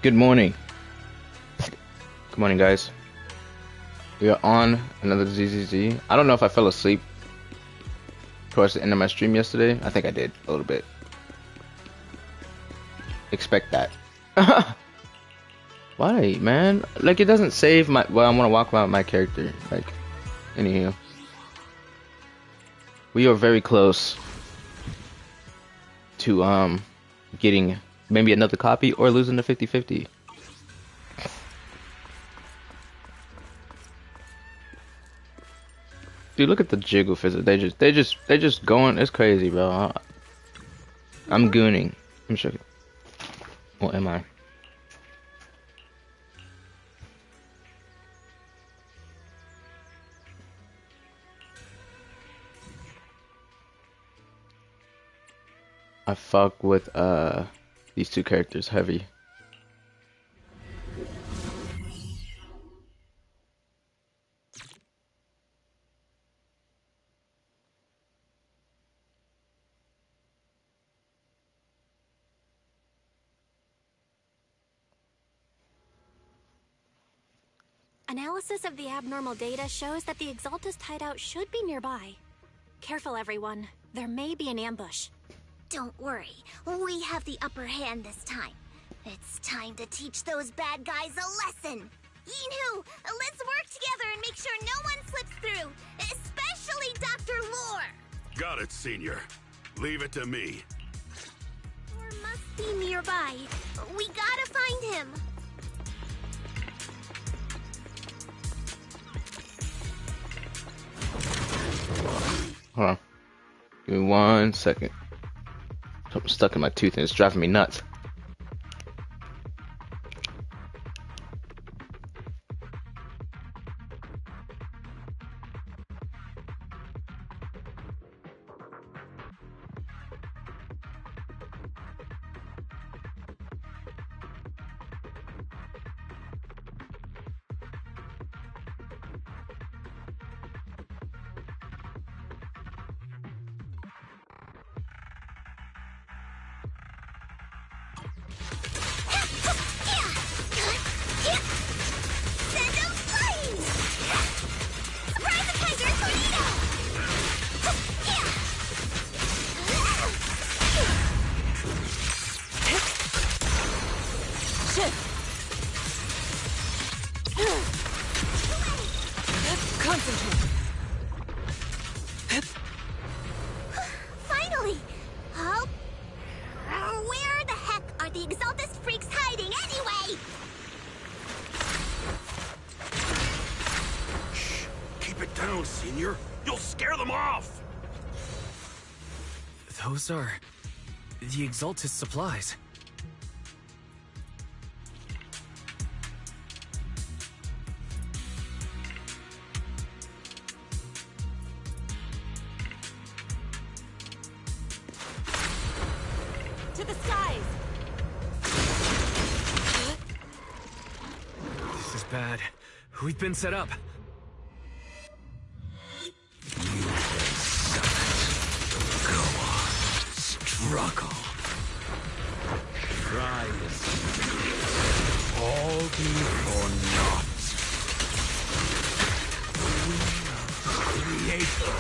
Good morning. Good morning, guys. We are on another ZZZ. I don't know if I fell asleep towards the end of my stream yesterday. I think I did a little bit. Expect that. Why, man? Like, it doesn't save my... Well, I want to walk about my character. Like, anywho. We are very close to, getting maybe another copy or losing the 50-50. Dude, look at the jiggle physics. They just going. It's crazy, bro. I'm gooning. I'm sure. What am I? I fuck with these two characters heavy. Analysis of the abnormal data shows that the Exaltus hideout should be nearby. Careful, everyone. There may be an ambush. Don't worry. We have the upper hand this time. It's time to teach those bad guys a lesson. Yinhu, let's work together and make sure no one slips through. Especially Dr. Lore. Got it, Senior. Leave it to me. Lore must be nearby. We gotta find him. Hold on. Give me 1 second. Something stuck in my tooth and it's driving me nuts. Finally! Oh, where the heck are the Exaltus freaks hiding anyway? Shh. Keep it down, Senior. You'll scare them off. Those are the Exaltus supplies. To the skies! This is bad. We've been set up. Go on. Struggle. Try this. All be for naught. The Creator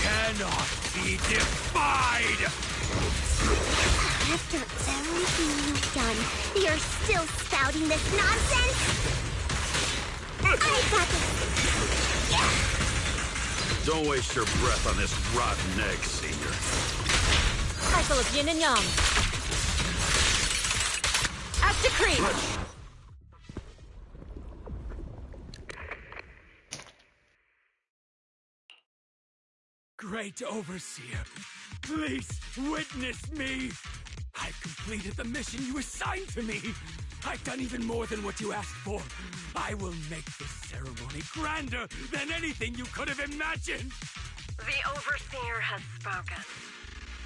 cannot be defied! After everything you've done, you're still spouting this nonsense? I got this! Don't waste your breath on this rotten egg, Senior. Cycle of yin and yang. As decreed! Great Overseer, please witness me! I've completed the mission you assigned to me! I've done even more than what you asked for! I will make this ceremony grander than anything you could have imagined! The Overseer has spoken.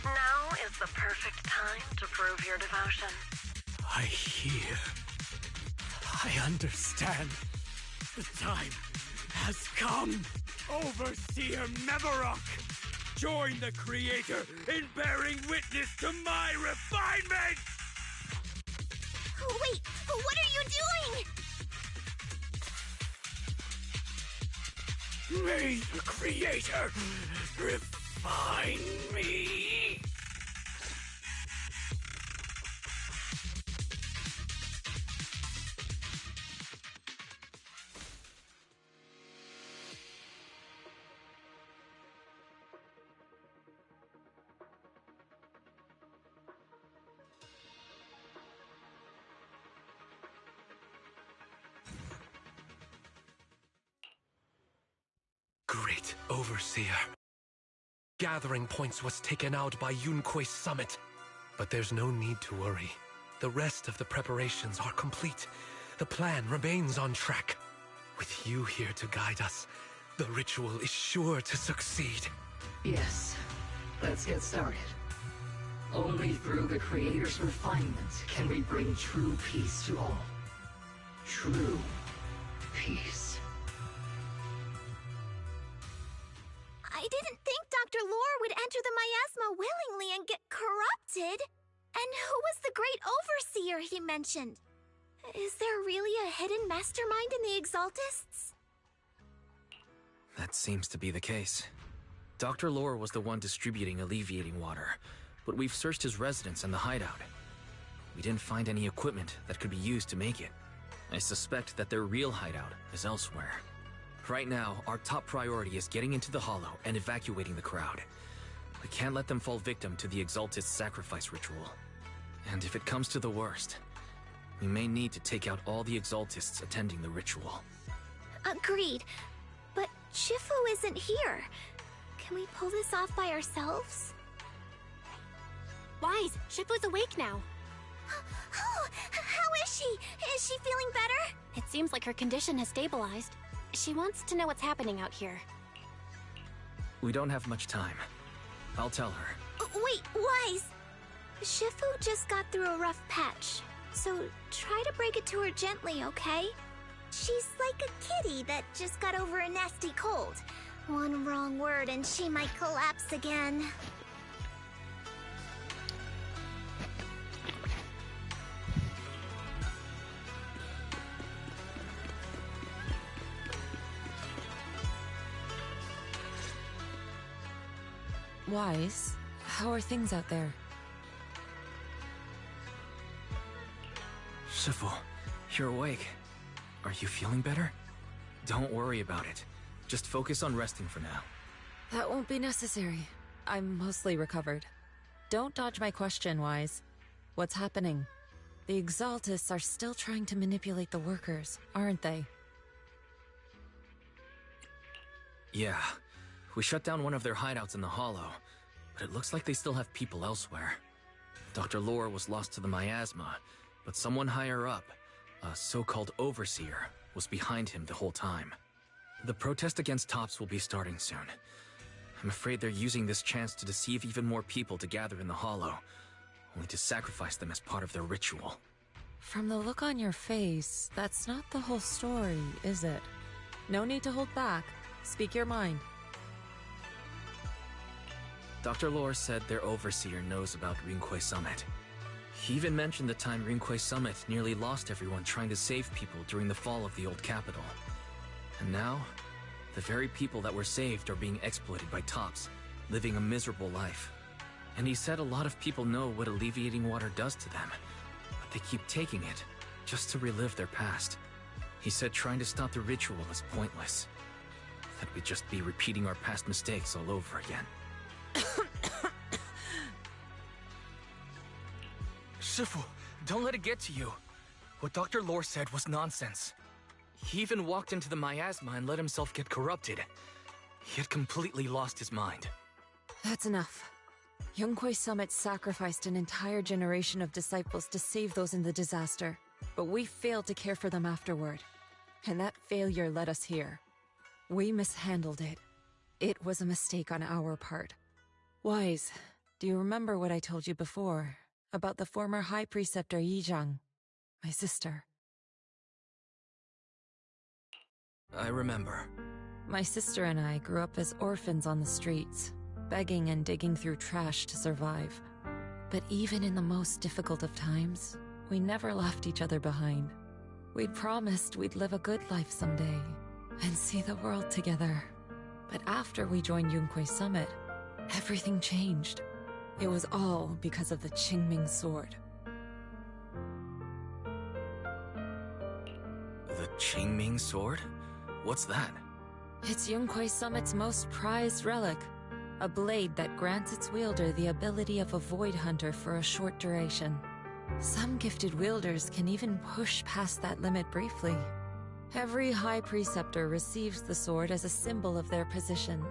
Now is the perfect time to prove your devotion. I hear. I understand. The time has come! Overseer Mevarok! Join the Creator in bearing witness to my refinement! Wait, what are you doing? May the Creator refine me. Great Overseer. Gathering points was taken out by Yunque's summit. But there's no need to worry. The rest of the preparations are complete. The plan remains on track. With you here to guide us, the ritual is sure to succeed. Yes. Let's get started. Only through the Creator's refinement can we bring true peace to all. True peace. I didn't think Dr. Lore would enter the miasma willingly and get corrupted. And who was the great overseer he mentioned? Is there really a hidden mastermind in the Exaltists? That seems to be the case. Dr. Lore was the one distributing alleviating water, but we've searched his residence and the hideout. We didn't find any equipment that could be used to make it. I suspect that their real hideout is elsewhere. Right now, our top priority is getting into the Hollow and evacuating the crowd. We can't let them fall victim to the Exaltist sacrifice ritual. And if it comes to the worst, we may need to take out all the Exaltists attending the ritual. Agreed. But Shifu isn't here. Can we pull this off by ourselves? Wise, Shifu's awake now. Oh, how is she? Is she feeling better? It seems like her condition has stabilized. She wants to know what's happening out here. We don't have much time. I'll tell her. Wait, Wise! Shifu just got through a rough patch, so try to break it to her gently, okay? She's like a kitty that just got over a nasty cold. One wrong word and she might collapse again. Wise, how are things out there? Shifu, you're awake. Are you feeling better? Don't worry about it. Just focus on resting for now. That won't be necessary. I'm mostly recovered. Don't dodge my question, Wise. What's happening? The Exaltists are still trying to manipulate the workers, aren't they? Yeah. We shut down one of their hideouts in the Hollow, but it looks like they still have people elsewhere. Dr. Lore was lost to the miasma, but someone higher up, a so-called overseer, was behind him the whole time. The protest against Tops will be starting soon. I'm afraid they're using this chance to deceive even more people to gather in the Hollow, only to sacrifice them as part of their ritual. From the look on your face, that's not the whole story, is it? No need to hold back. Speak your mind. Dr. Lore said their overseer knows about Rinque Summit. He even mentioned the time Rinque Summit nearly lost everyone trying to save people during the fall of the old capital. And now, the very people that were saved are being exploited by Tops, living a miserable life. And he said a lot of people know what alleviating water does to them, but they keep taking it just to relive their past. He said trying to stop the ritual is pointless, that we'd just be repeating our past mistakes all over again. Shifu, don't let it get to you. What Dr. Lore said was nonsense. He even walked into the miasma and let himself get corrupted. He had completely lost his mind. That's enough. Yunque Summit sacrificed an entire generation of disciples to save those in the disaster, but we failed to care for them afterward. And that failure led us here. We mishandled it. It was a mistake on our part. Wise, do you remember what I told you before about the former High Preceptor Yizhang, my sister? I remember. My sister and I grew up as orphans on the streets, begging and digging through trash to survive. But even in the most difficult of times, We never left each other behind. We'd promised we'd live a good life someday and see the world together. But after we joined Yunkwei Summit, everything changed. It was all because of the Qingming sword. The Qingming sword? What's that? It's Yunkwei Summit's most prized relic. A blade that grants its wielder the ability of a void hunter for a short duration. Some gifted wielders can even push past that limit briefly. Every High Preceptor receives the sword as a symbol of their position.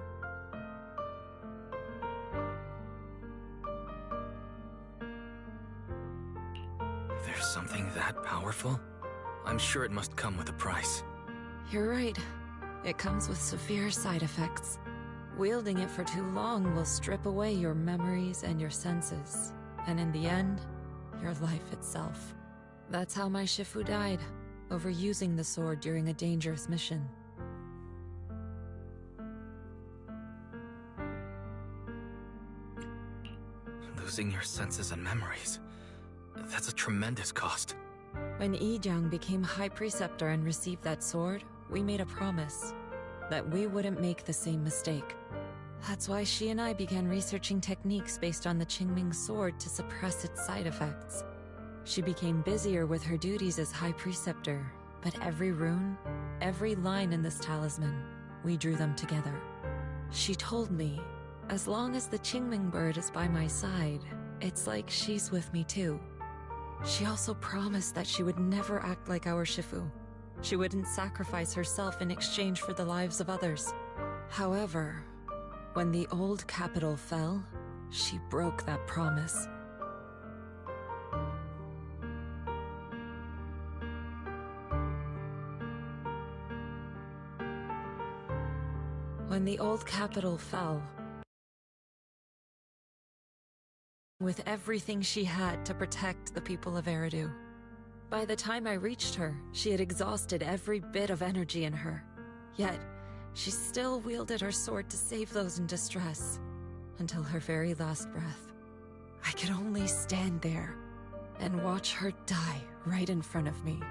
There's something that powerful? I'm sure it must come with a price. You're right. It comes with severe side effects. Wielding it for too long will strip away your memories and your senses. And in the end, your life itself. That's how my Shifu died, overusing the sword during a dangerous mission. Losing your senses and memories. That's a tremendous cost. When Yijiang became High Preceptor and received that sword, we made a promise that we wouldn't make the same mistake. That's why she and I began researching techniques based on the Qingming sword to suppress its side effects. She became busier with her duties as High Preceptor, but every rune, every line in this talisman, we drew them together. She told me, as long as the Qingming bird is by my side, it's like she's with me too. She also promised that she would never act like our Shifu. She wouldn't sacrifice herself in exchange for the lives of others. However, when the old capital fell, she broke that promise. When the old capital fell, with everything she had to protect the people of Eridu. By the time I reached her, she had exhausted every bit of energy in her. Yet, she still wielded her sword to save those in distress, until her very last breath. I could only stand there and watch her die right in front of me.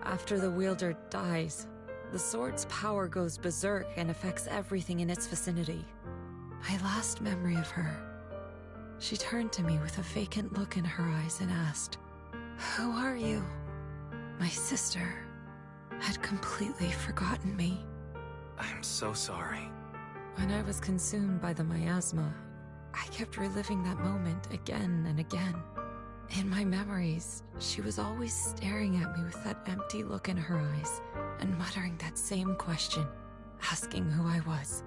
After the wielder dies, the sword's power goes berserk and affects everything in its vicinity. My last memory of her, she turned to me with a vacant look in her eyes and asked, "Who are you?" My sister had completely forgotten me. I'm so sorry. When I was consumed by the miasma, I kept reliving that moment again and again. In my memories, she was always staring at me with that empty look in her eyes and muttering that same question, asking who I was.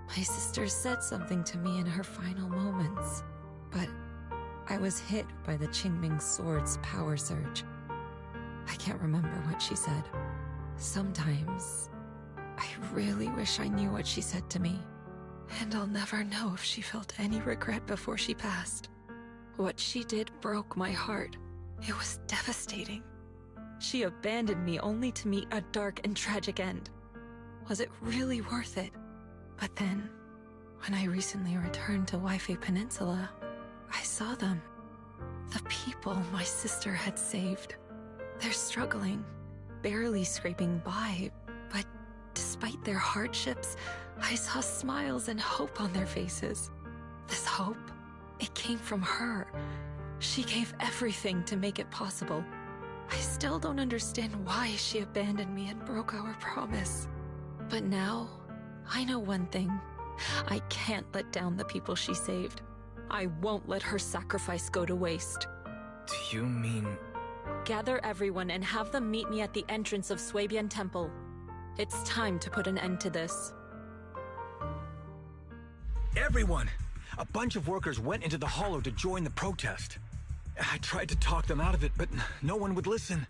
My sister said something to me in her final moments, but I was hit by the Qingming sword's power surge. I can't remember what she said. Sometimes, I really wish I knew what she said to me, and I'll never know if she felt any regret before she passed. What she did broke my heart. It was devastating. She abandoned me only to meet a dark and tragic end. Was it really worth it? But then, when I recently returned to Waifei Peninsula, I saw them. The people my sister had saved. They're struggling, barely scraping by, but despite their hardships, I saw smiles and hope on their faces. This hope, it came from her. She gave everything to make it possible. I still don't understand why she abandoned me and broke our promise. But now, I know one thing. I can't let down the people she saved. I won't let her sacrifice go to waste. Do you mean... Gather everyone and have them meet me at the entrance of Suibian Temple. It's time to put an end to this. Everyone! A bunch of workers went into the hollow to join the protest. I tried to talk them out of it, but no one would listen.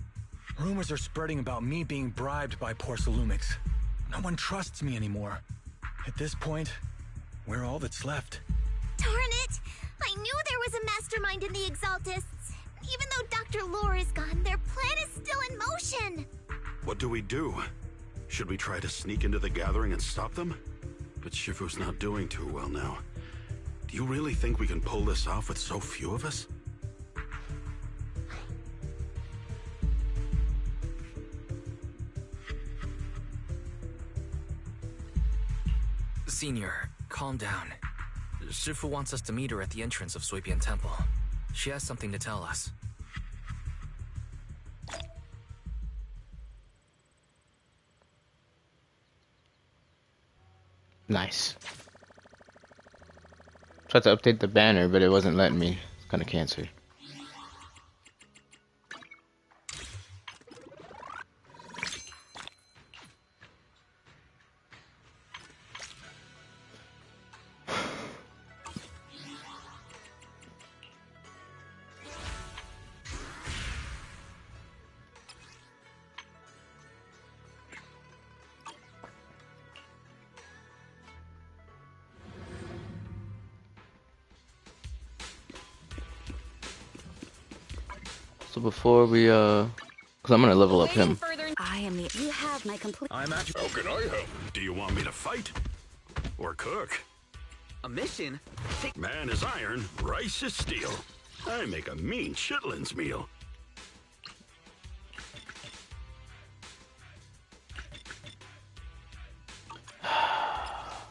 Rumors are spreading about me being bribed by Porcelumix. No one trusts me anymore. At this point, we're all that's left. Darn it! I knew there was a mastermind in the Exaltists. Even though Dr. Lore is gone, their plan is still in motion. What do we do? Should we try to sneak into the gathering and stop them? But Shifu's not doing too well now. Do you really think we can pull this off with so few of us? Senior, calm down. Shifu wants us to meet her at the entrance of Suipian Temple. She has something to tell us. Nice. Tried to update the banner, but it wasn't letting me. It's kind of cancer. So before we, cause I'm gonna level up him. I am the. You have my complete. I'm at How can I help? Do you want me to fight? Or cook? a mission. Man is iron, rice is steel. I make a mean chitlins meal.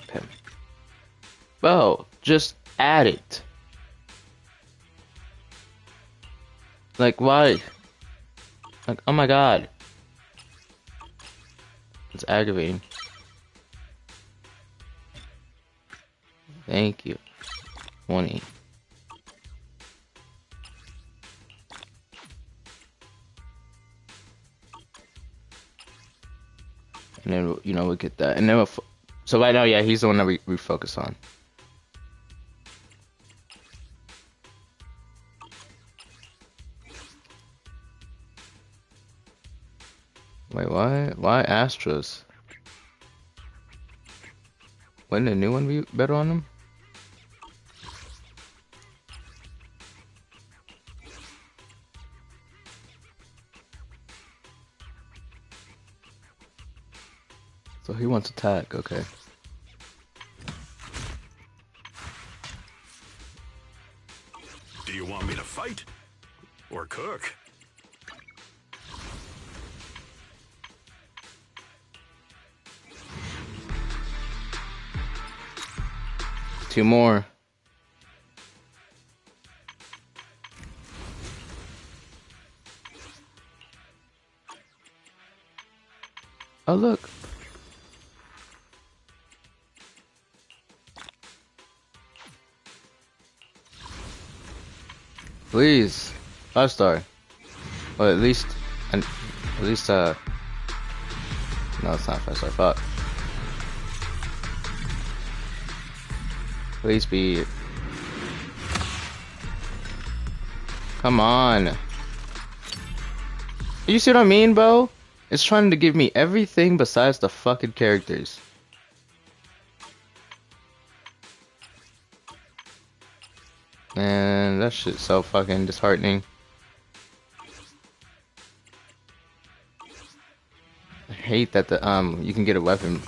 Okay. Well, just add it. Like, why? Like, oh my god. It's aggravating. Thank you. 20. And then, you know, we'll get that. And then we'll so right now, yeah, he's the one that we focus on. Wait, why? Why Astros? Wouldn't a new one be better on them? So he wants attack, okay. Do you want me to fight? Or cook? Two more. Oh, look. Please. 5-star. Or at least, no, it's not 5-star. Fuck. Please be. Come on. You see what I mean, bro? It's trying to give me everything besides the fucking characters. Man, that shit's so fucking disheartening. I hate that the you can get a weapon.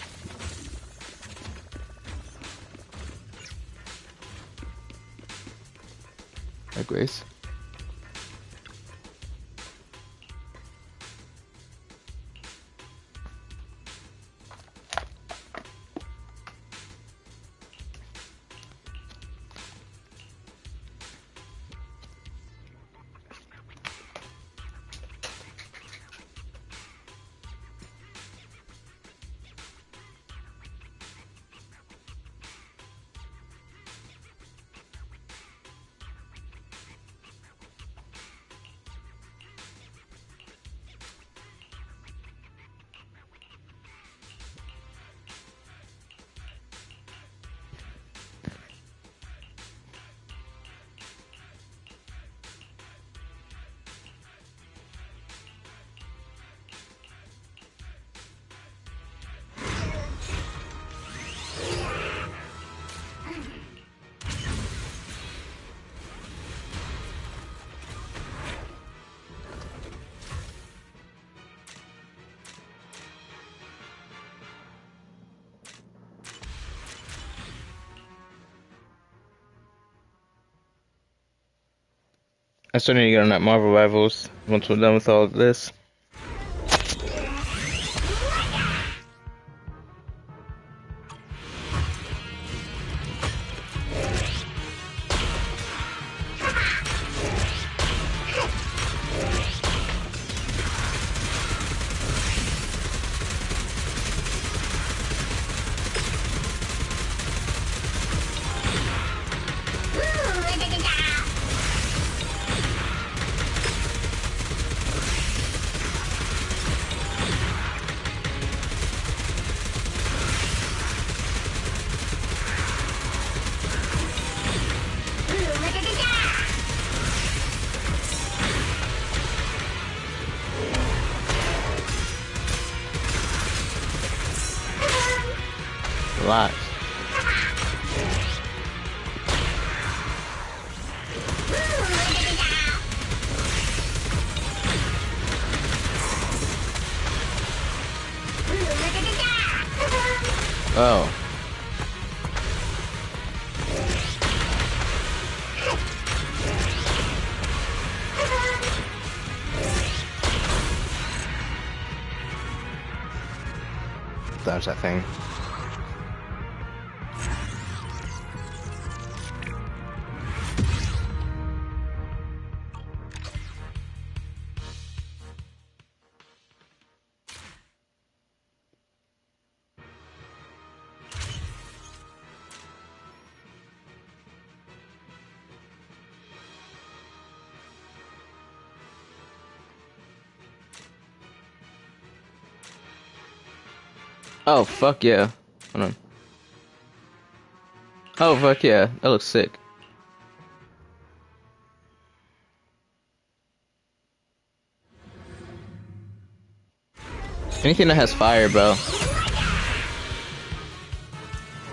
Hi, Grace. I still need to get on that Marvel Rivals once we're done with all of this. Lots. Oh. Dodge that thing. Oh, fuck yeah. Hold on. Oh, fuck yeah. That looks sick. Anything that has fire, bro. I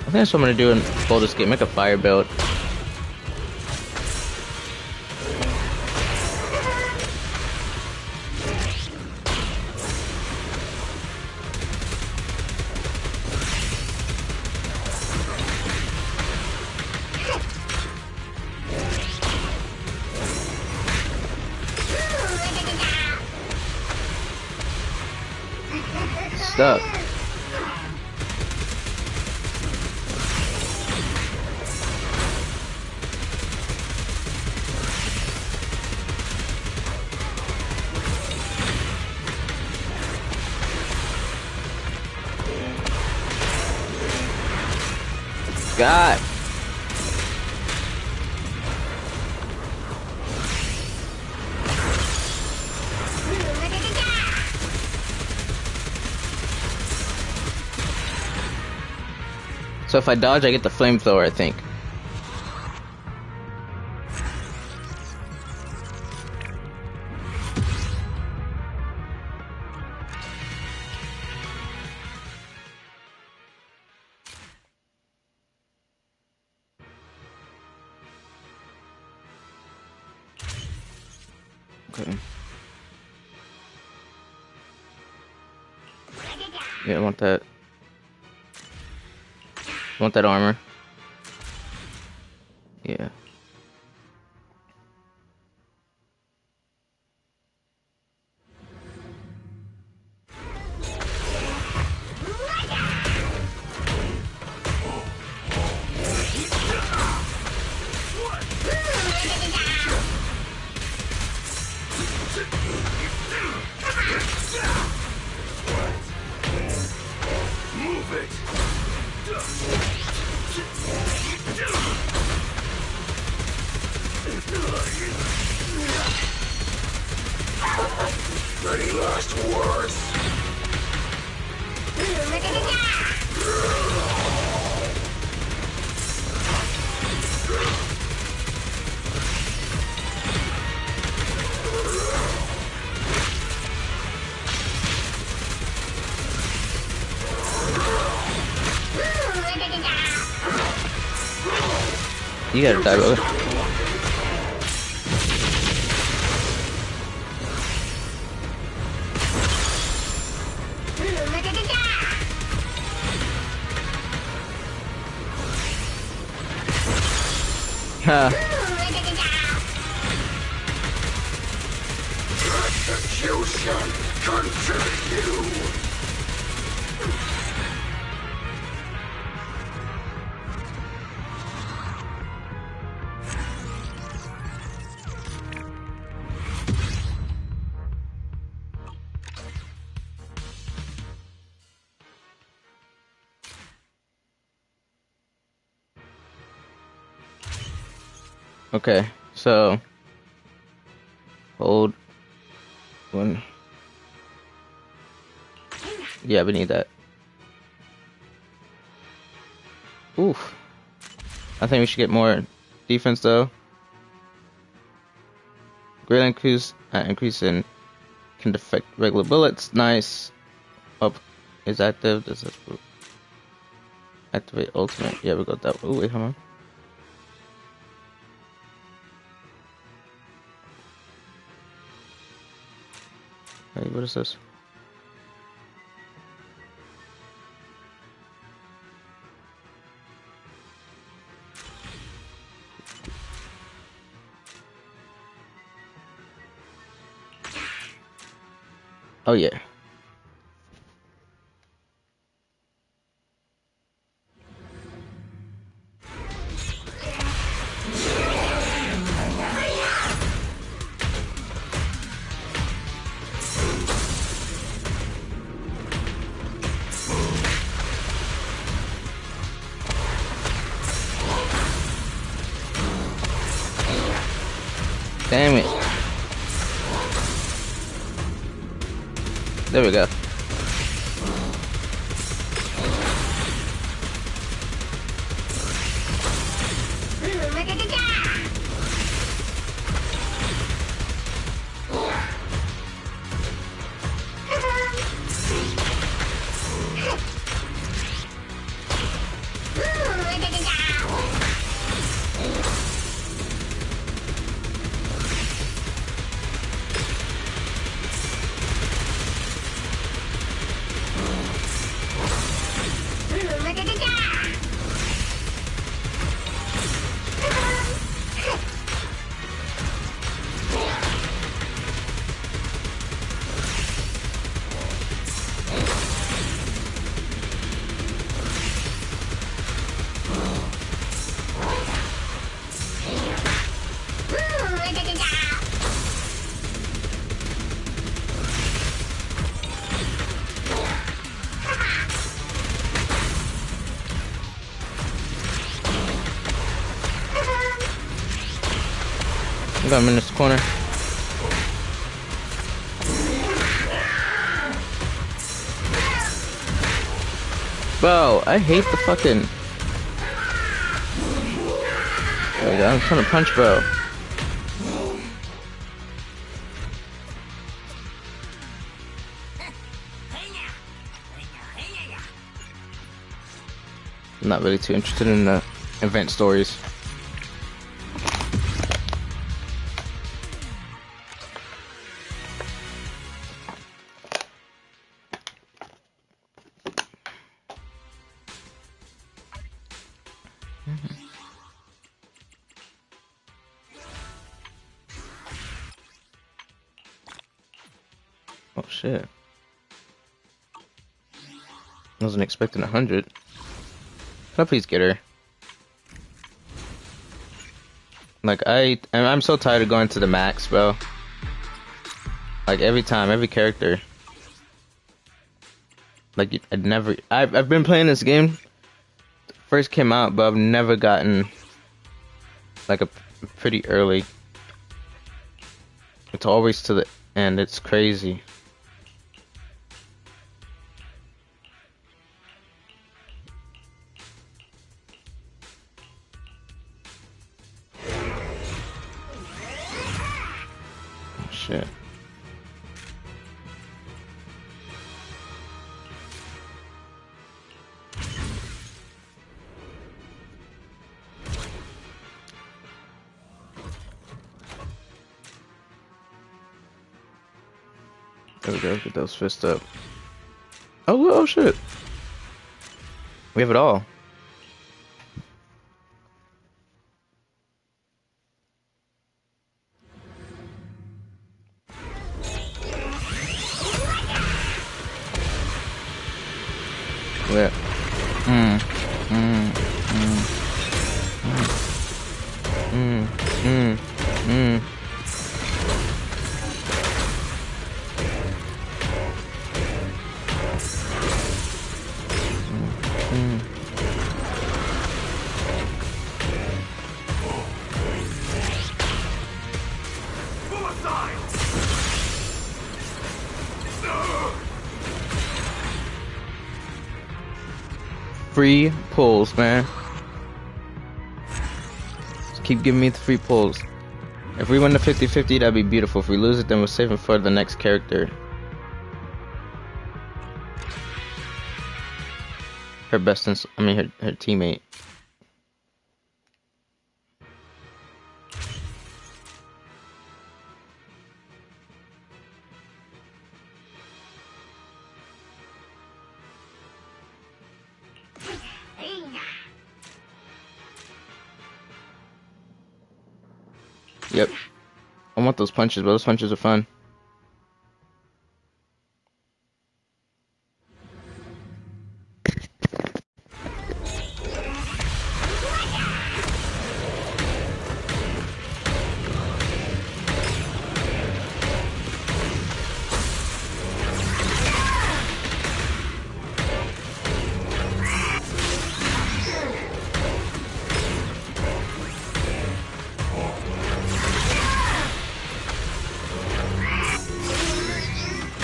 think that's what I'm gonna do in Baldur's Gate. Make a fire build. Stuck. God. So if I dodge, I get the flamethrower, I think. Okay. Yeah, I want that. I want that armor. Yeah. Any last words? You gotta die, brother. Ha. Execution continue. Okay, so hold one. Yeah, we need that. Oof. I think we should get more defense though. Great increase in can deflect regular bullets. Nice. Up is active. This is Activate ultimate. Yeah, we got that. Oh, wait, hold on. Hey, what is this? Oh, yeah. Damn it. There we go. I got him in this corner. Bro, I hate the fucking... There we go, I'm trying to punch bro. I'm not really too interested in the event stories. Oh shit. I wasn't expecting 100. Can I please get her? Like, I'm so tired of going to the max, bro. Like, every time, every character. Like, I've been playing this game, first came out, but I've never gotten, like, a pretty early. It's always to the end, it's crazy. Shit. There we go, get those fists up. Oh shit. We have it all. Yeah. Free pulls, man. Just keep giving me the free pulls. If we win the 50-50, that'd be beautiful. If we lose it, then we'll save it for the next character. Her best, I mean, her teammate. Yep. I want those punches, but those punches are fun.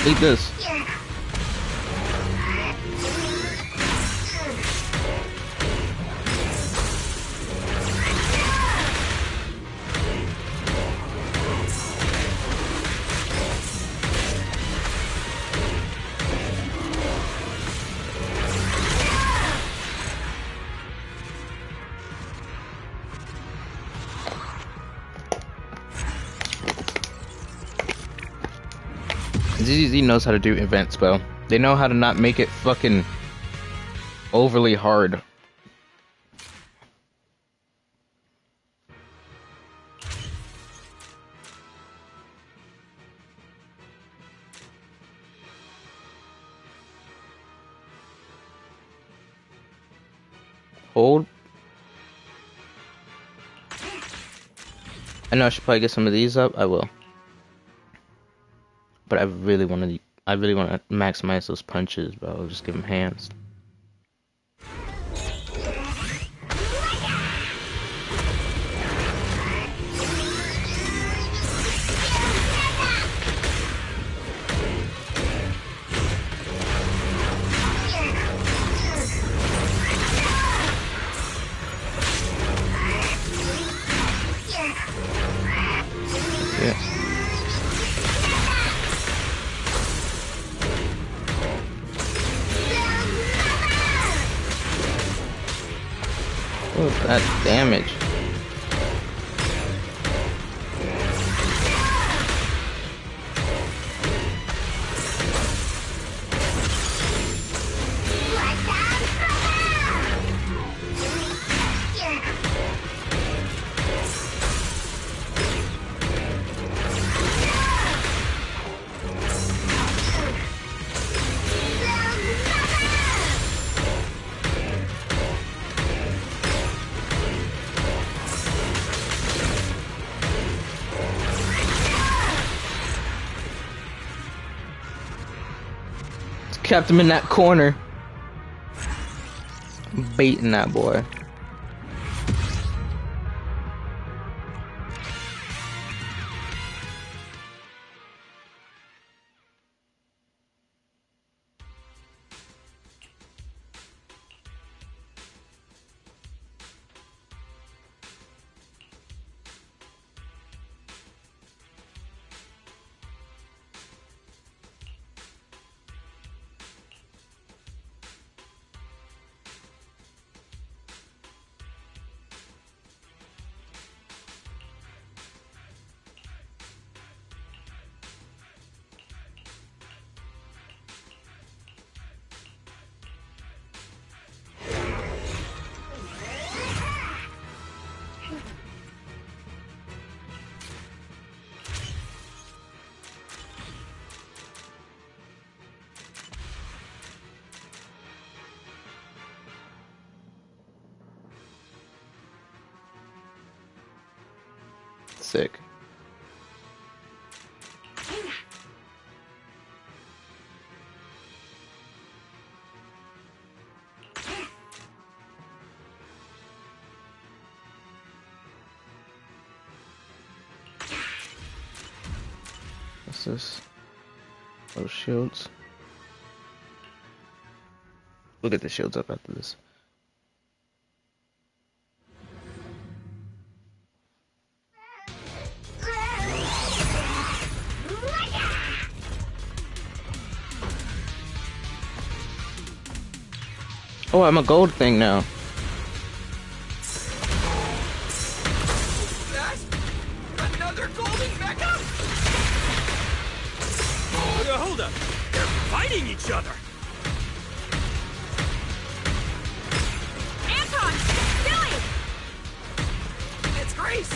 Eat this. ZZZ knows how to do events well. They know how to not make it fucking overly hard. Hold. I know I should probably get some of these up. I will. But I really want to maximize those punches, bro. I'll just give them hands. That damage. Kept him in that corner. Baiting that boy. Sick. What's this? Those shields. We'll get the shields up after this. Oh, I'm a gold thing now. That? Another golden mecha? Hold up. They're fighting each other. Anton! Billy! It's Grace.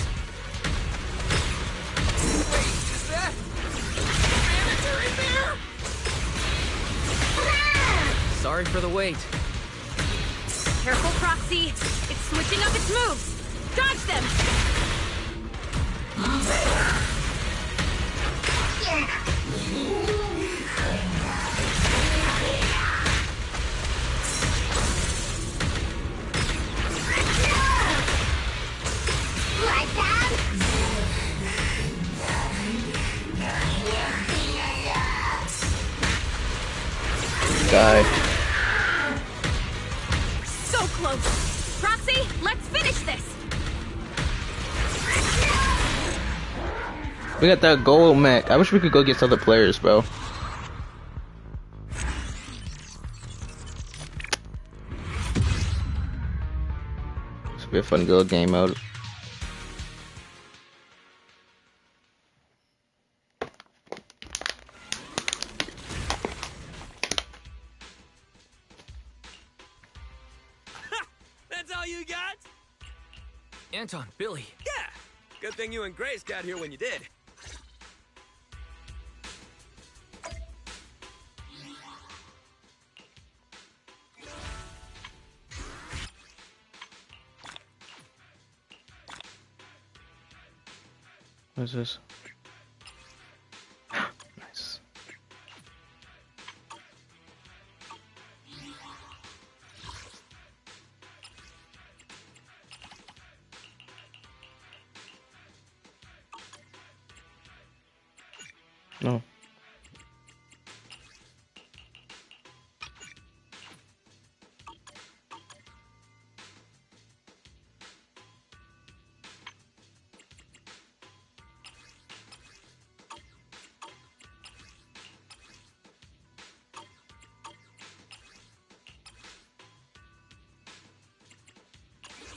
Wait, is that manager in there? Sorry for the wait. Careful, Proxy. It's switching up its moves. Dodge them! Die. So close! Proxy, let's finish this! We got that gold mech. I wish we could go get some other players, bro. This will be a fun little game mode. That's all you got? Anton, Billy. Yeah. Good thing you and Grace got here when you did. What is this? Nice. No.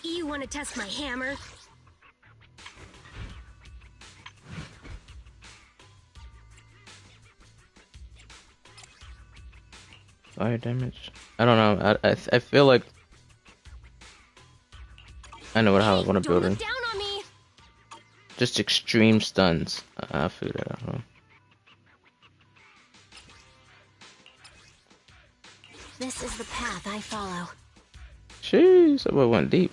You want to test my hammer? Fire damage. I don't know. I feel like I know how I want to build Don't it. look down on me! Just extreme stuns. I figured it out. Huh? This is the path I follow. Jeez, that boy went deep.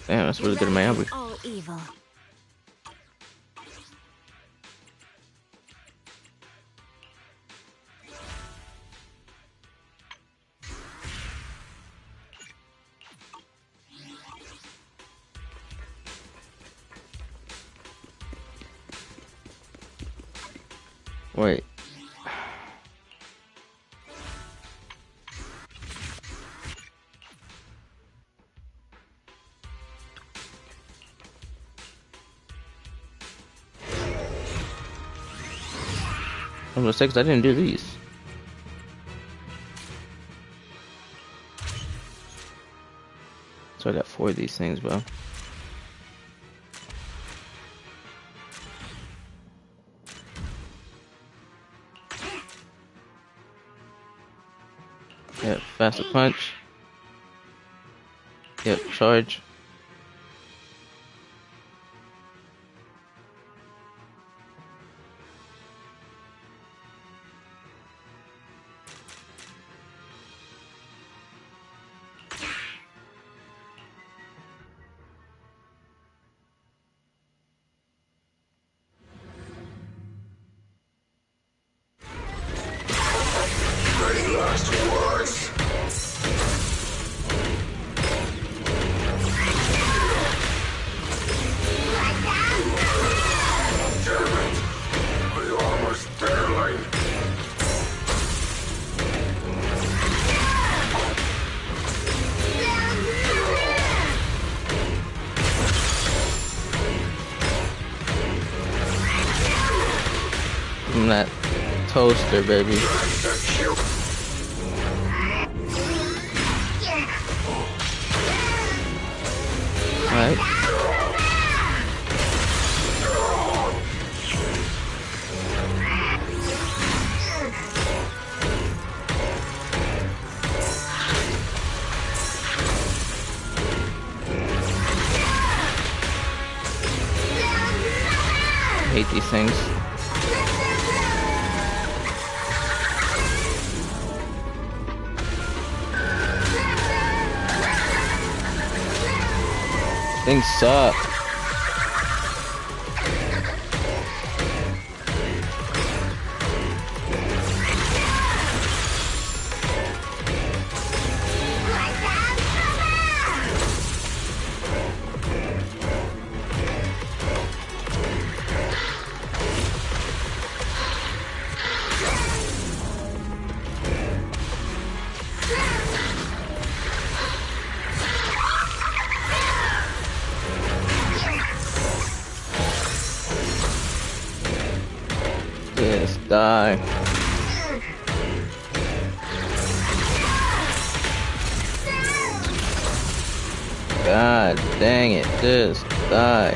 Damn, that's really good in my ambush. All evil. Wait. I'm mistakes. I didn't do these. So I got 4 of these things, bro. Yep, faster punch. Yep, charge. That toaster, baby. Alright. Hate these things. Things suck. Yes, die. God dang it, just die.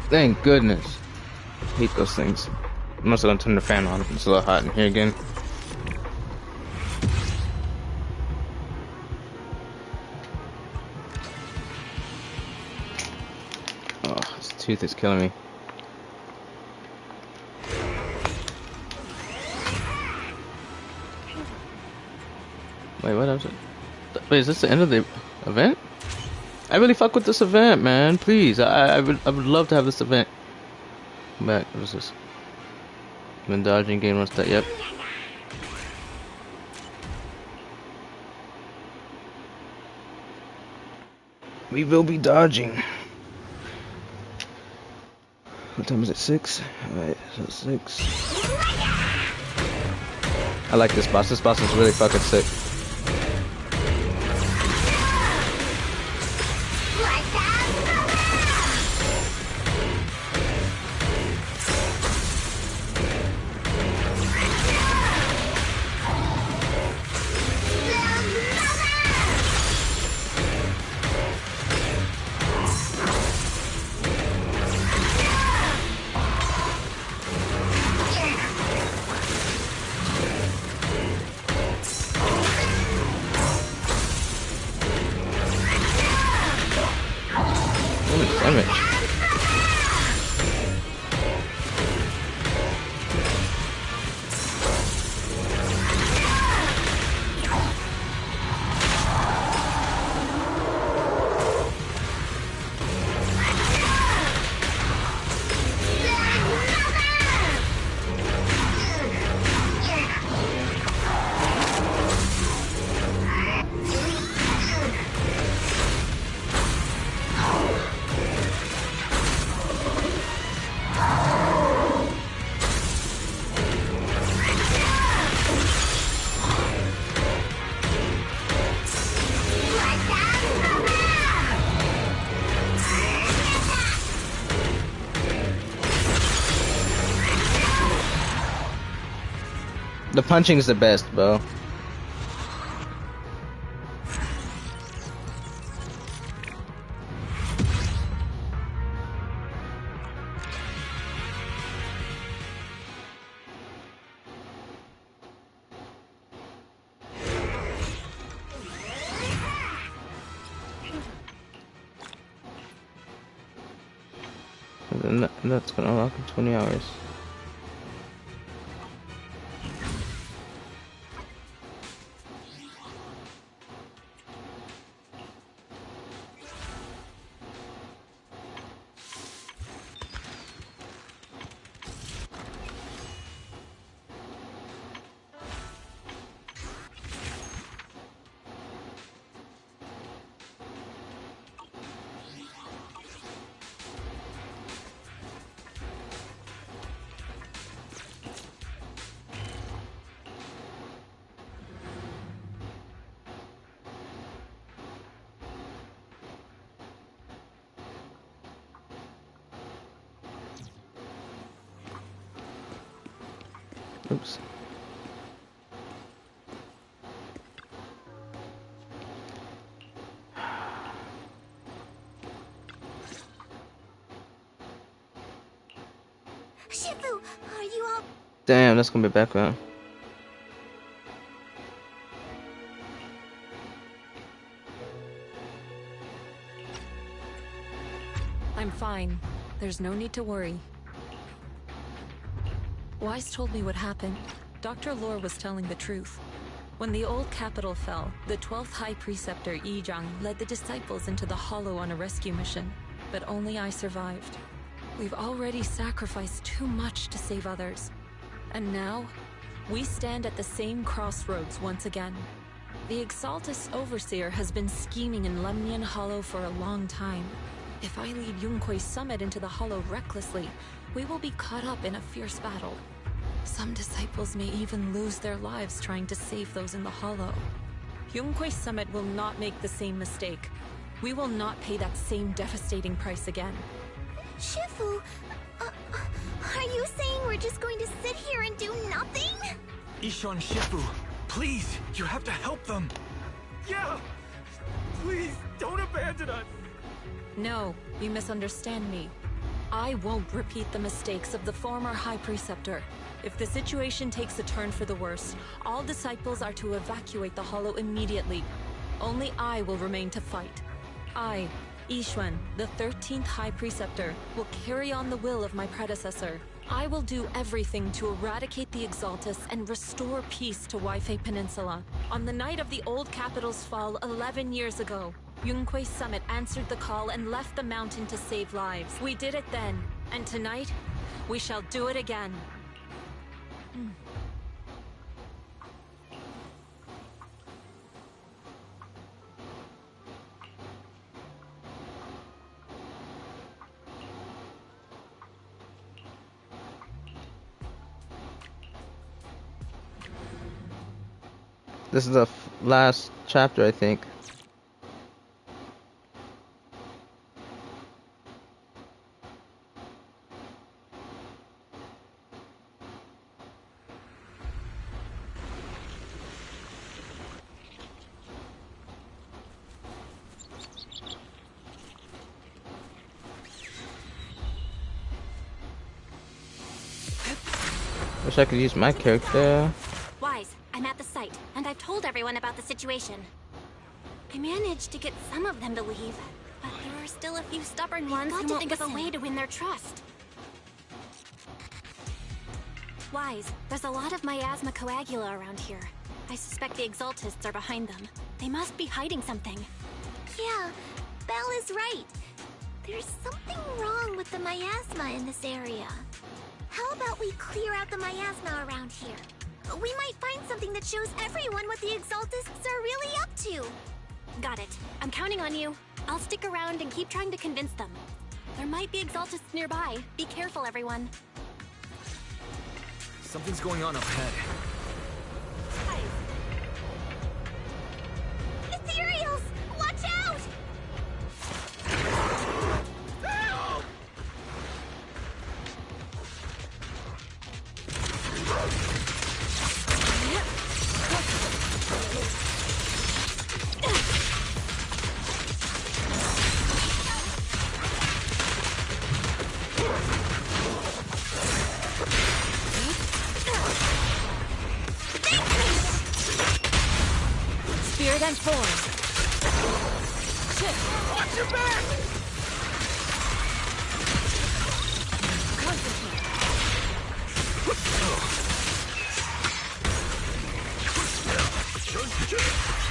Thank goodness. Hate those things. I'm also gonna turn the fan on. It's a little hot in here again. Oh, this tooth is killing me. Wait, what else? Wait, is this the end of the event? I really fuck with this event, man. Please, I would love to have this event. Come back. What is this? Been dodging game runs that. Yep. We will be dodging. What time is it? 6? Alright, so 6. I like this boss. This boss is really fucking sick. Damage. The punching is the best, bro. And that's gonna unlock in 20 hours. Oops. Shifu, are you all... Damn, that's gonna be background. I'm fine. There's no need to worry. Wise told me what happened. Dr. Lore was telling the truth. When the old capital fell, the 12th High Preceptor Yi Zhang led the disciples into the Hollow on a rescue mission, but only I survived. We've already sacrificed too much to save others. And now, we stand at the same crossroads once again. The Exaltus Overseer has been scheming in Lemnian Hollow for a long time. If I lead Yunque's summit into the Hollow recklessly, we will be caught up in a fierce battle. Some disciples may even lose their lives trying to save those in the Hollow. Yunque's summit will not make the same mistake. We will not pay that same devastating price again. Shifu, are you saying we're just going to sit here and do nothing? Ishan, Shifu, please, you have to help them. Yeah, please, don't abandon us. No, you misunderstand me. I won't repeat the mistakes of the former High Preceptor. If the situation takes a turn for the worse, all disciples are to evacuate the Hollow immediately. Only I will remain to fight. I, Yixuan, the 13th High Preceptor, will carry on the will of my predecessor. I will do everything to eradicate the Exaltus and restore peace to Waifei Peninsula. On the night of the old capital's fall 11 years ago, Yunque's summit answered the call and left the mountain to save lives. We did it then, and tonight, we shall do it again. This is the last chapter, I think. Wish I could use my character. Wise, I'm at the site, and I've told everyone about the situation. I managed to get some of them to leave, but there are still a few stubborn ones who won't think of a way to win their trust. Wise, there's a lot of miasma coagula around here. I suspect the Exaltists are behind them. They must be hiding something. Yeah, Belle is right. There's something wrong with the miasma in this area. How about we clear out the miasma around here? We might find something that shows everyone what the Exaltists are really up to. Got it. I'm counting on you. I'll stick around and keep trying to convince them. There might be Exaltists nearby. Be careful, everyone. Something's going on up ahead. Ethereals! Watch out! Help! Spirit and form. Watch your back!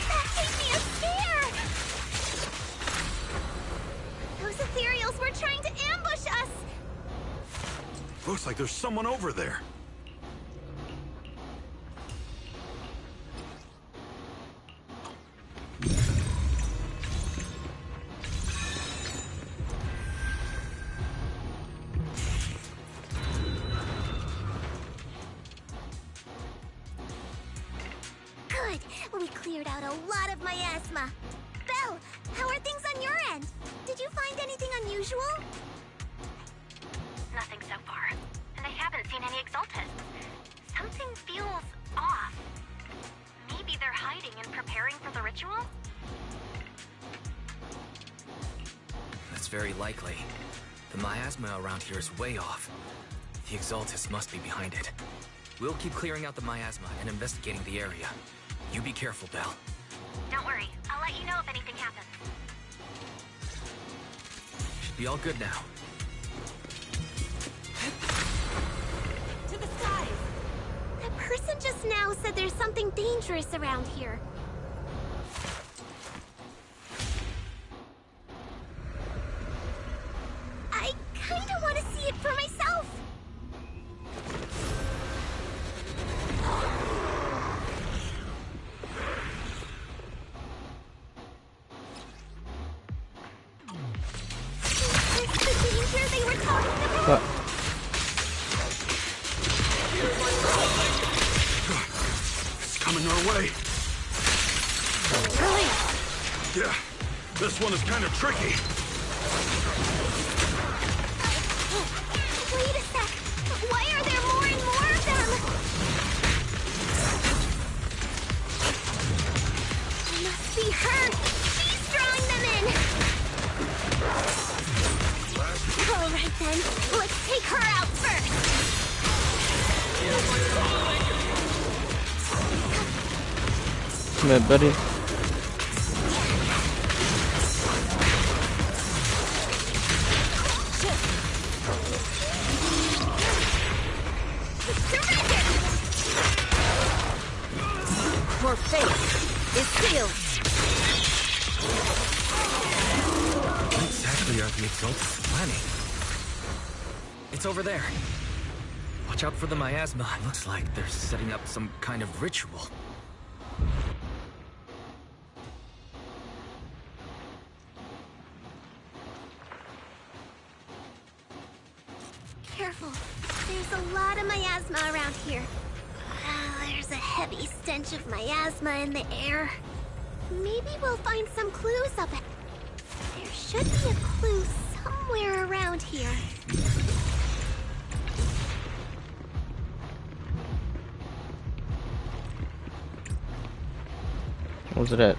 That gave me a scare! Those ethereals were trying to ambush us! Looks like there's someone over there. Good! We cleared out a lot of miasma. Belle, how are things on your end? Did you find anything unusual? Nothing so far. And I haven't seen any Exaltists. Something Something feels off. Maybe they're hiding and preparing for the ritual? That's very likely. The miasma around here is way off. The Exaltus must be behind it. We'll keep clearing out the miasma and investigating the area. You be careful, Belle. Don't worry. I'll let you know if anything happens. Should be all good now. To the skies! That person just now said there's something dangerous around here. I kinda wanna see it for myself. Is this the danger they were talking about? It's coming our way. Really? Yeah, this one is kind of tricky. Wait a sec. Why are there more and more of them? It must be her. She's drawing them in. All right then. Let's take her out first. Come here, buddy. Your fate is sealed. What exactly are the Exaltus planning? It's over there. Watch out for the miasma. Looks like they're setting up some kind of ritual. Careful. There's a lot of miasma around here. There's a heavy stench of miasma in the air. Maybe we'll find some clues up it. There should be a clue somewhere around here. What was it at?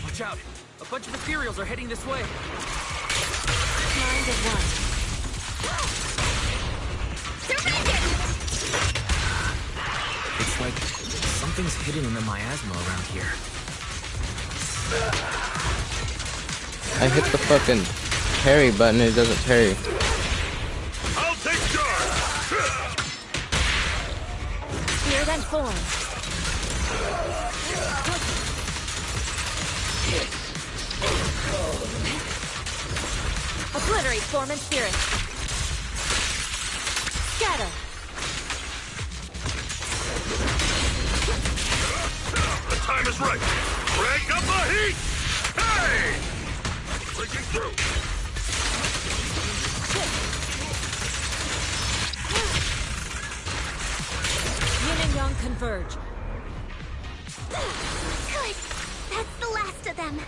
Watch out! A bunch of ethereals are heading this way. Mind at one. Surrender! It's like something's hidden in the miasma around here. I hit the fucking parry button, it doesn't parry. I'll take charge. Here then form. Obliterate form and spirit. Scatter. The time is right. Crank up the heat. Hey! Breaking through. Yin and yang converge. Good. That's the last of them.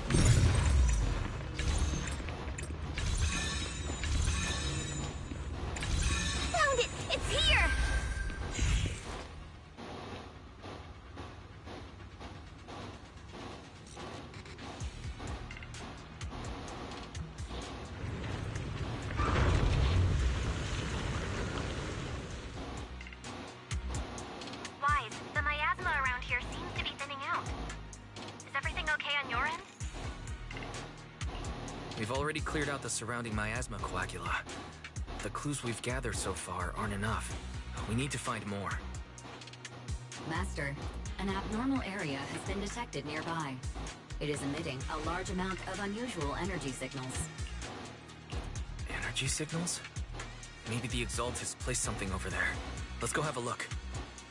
Found it! It's here! Wise, the miasma around here seems to be thinning out. Is everything okay on your end? We've already cleared out the surrounding miasma coagula. The clues we've gathered so far aren't enough. We need to find more. Master, an abnormal area has been detected nearby. It is emitting a large amount of unusual energy signals. Energy signals? Maybe the Exaltus placed something over there. Let's go have a look.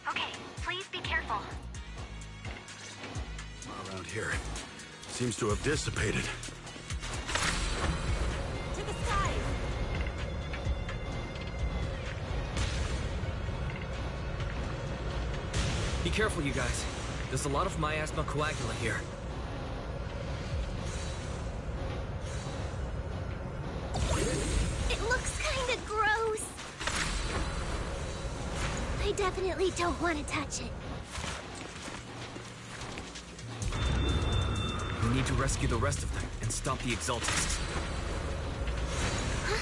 Okay, please be careful. Around here. Seems to have dissipated. To the skies. Be careful, you guys. There's a lot of miasma coagula here. definitely don't want to touch it. We need to rescue the rest of them and stop the Exaltists. Huh?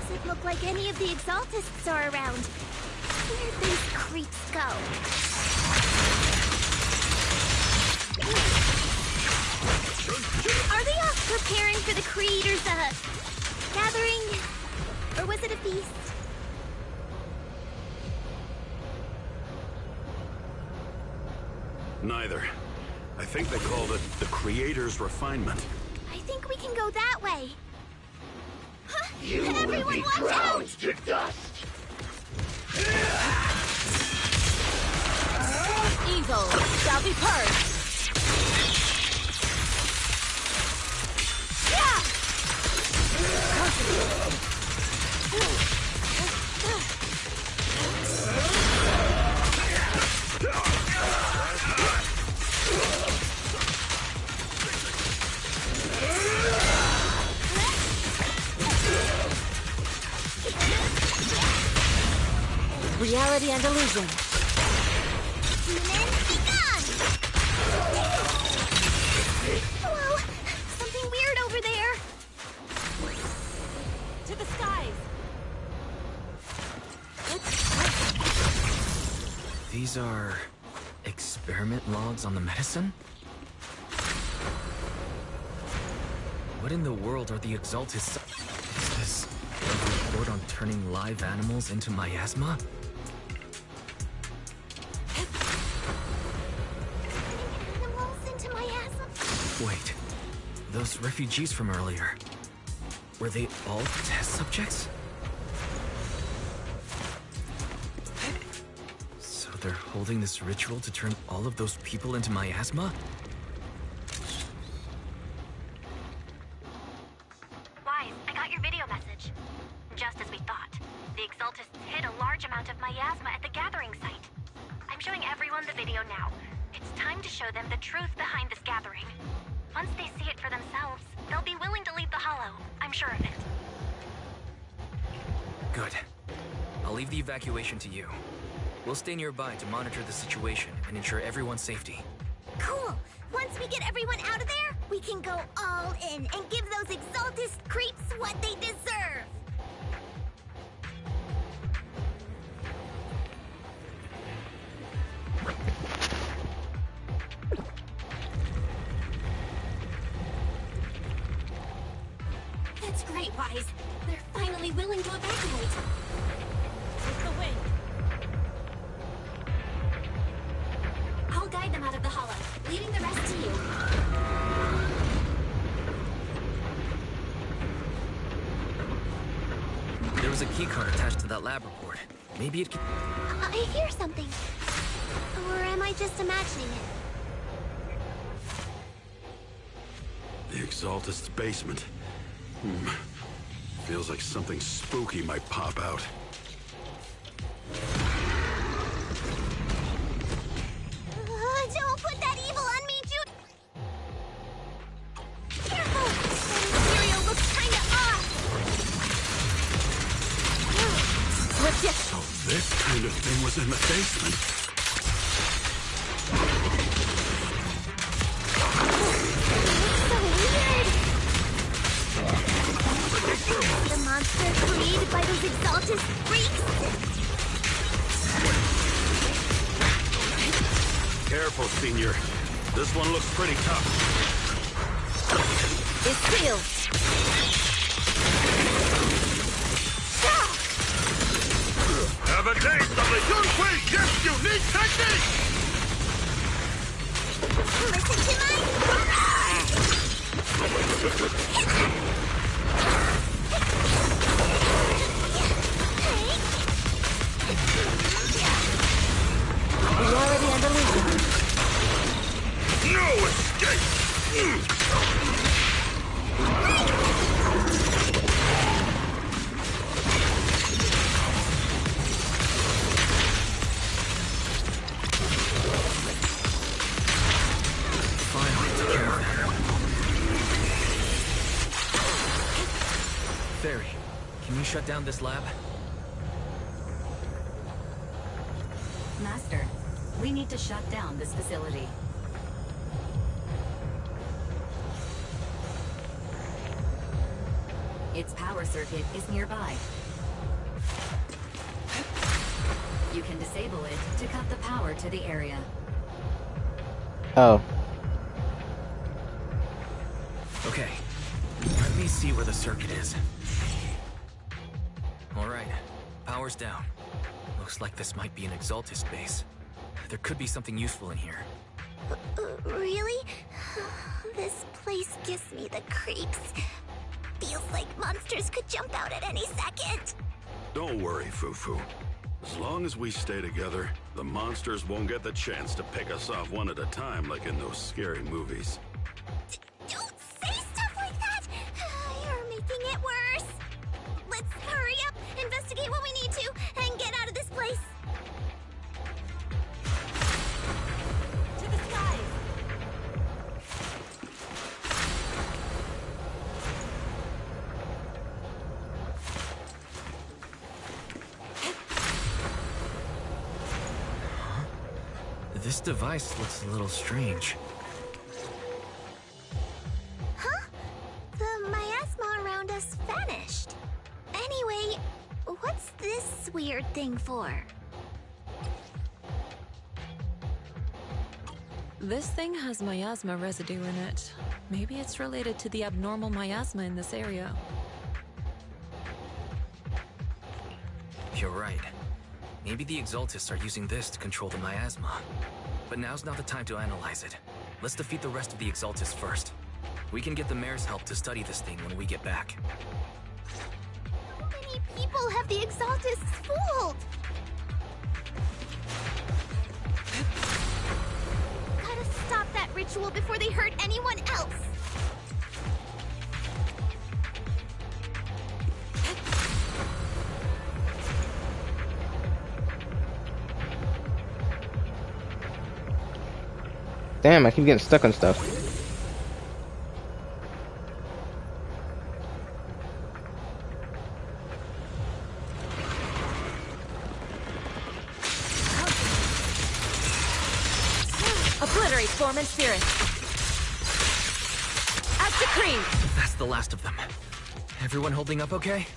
Doesn't look like any of the Exaltists are around. Where'd these creeps go? Are they off preparing for the Creators' gathering? Or was it a feast? Neither. I think they called it the Creator's Refinement. I think we can go that way. Huh? You Everyone, will be watch ground out! to dust. Evil shall be purged. Reality and illusion. Demons, be gone! Whoa! Something weird over there! To the skies. These are experiment logs on the medicine? What in the world are the Exaltists? Is this a report on turning live animals into miasma? Animals into miasma? Wait, those refugees from earlier, were they all test subjects? So they're holding this ritual to turn all of those people into miasma? Wise, I got your video message. Just as we thought, the Exaltists hid a large amount of miasma at the gathering site. I'm showing everyone the video now. It's time to show them the truth behind this gathering. Once they see it for themselves, they'll be willing to leave the Hollow. I'm sure of it. Good. I'll leave the evacuation to you. We'll stay nearby to monitor the situation and ensure everyone's safety. Cool! Once we get everyone out of there, we can go all in and give those Exaltist creeps what they deserve! That's great, Wise. They're finally willing to evacuate. Take the wing. I'll guide them out of the Hollow, leaving the rest to you. There was a keycard attached to that lab report. Maybe it can... I hear something. Or am I just imagining it? The Exaltist's basement. Feels like something spooky might pop out. Don't put that evil on me, Jude! Careful! That material looks kinda off! Switch it. So this kind of thing was in the basement. So weird! The monster created by those Exaltist freaks? Careful, Senior. This one looks pretty tough. It's sealed. Have a taste of the Yunhui Yes unique technique! Listen to Reality and illusion. No escape! Finally took care of that. Fairy, can you shut down this lab? Master, we need to shut down this facility. Its power circuit is nearby. You can disable it to cut the power to the area. Oh. Okay, let me see where the circuit is. Alright, power's down. Looks like this might be an Exaltus base. There could be something useful in here. Really? This place gives me the creeps. Feels like monsters could jump out at any second. Don't worry, Fufu. As long as we stay together, the monsters won't get the chance to pick us off one at a time like in those scary movies. Don't say stuff like that! You're making it worse. Let's hurry up, investigate what we need to, and get out of this place. To the skies! This device looks a little strange. Huh? The miasma around us vanished. Anyway, what's this weird thing for? This thing has miasma residue in it. Maybe it's related to the abnormal miasma in this area. You're right. Maybe the Exaltists are using this to control the miasma. But now's not the time to analyze it. Let's defeat the rest of the Exaltists first. We can get the mayor's help to study this thing when we get back. How many people have the Exaltists fooled? Gotta stop that ritual before they hurt anyone else. Damn, I keep getting stuck on stuff. Obliterate form and spirit. Out to cream. That's the last of them. Everyone holding up okay?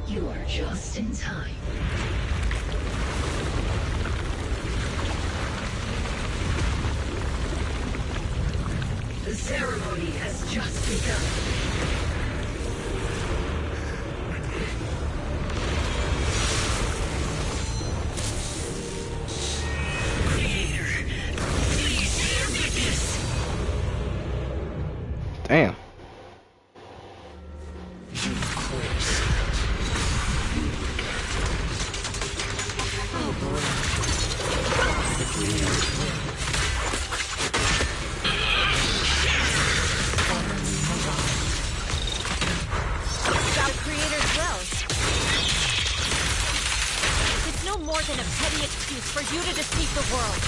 You are just in time. The ceremony has just begun. Creator, please than a petty excuse for you to deceive the world.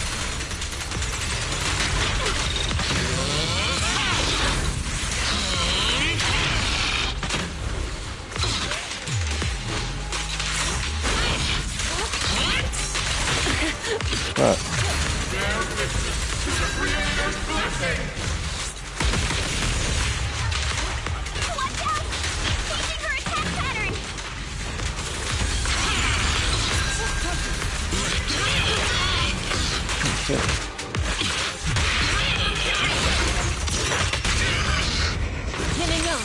Watch out! Changing her attack pattern! Pinning on.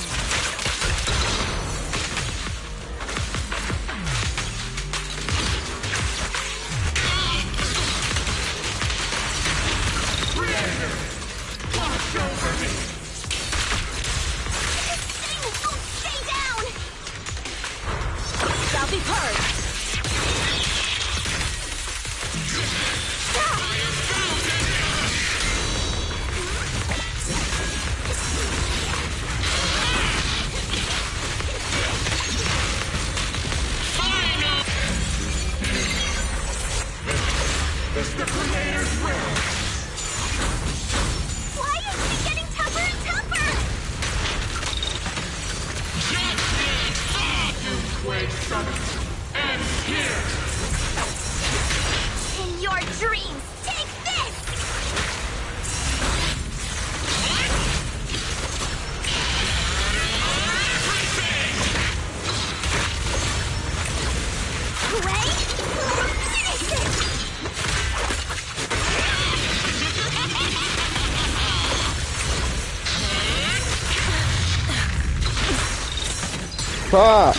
Stay down! Shall be purged. Why is she getting tougher and tougher? In your dreams, take this! Ray, finish it! Fuck!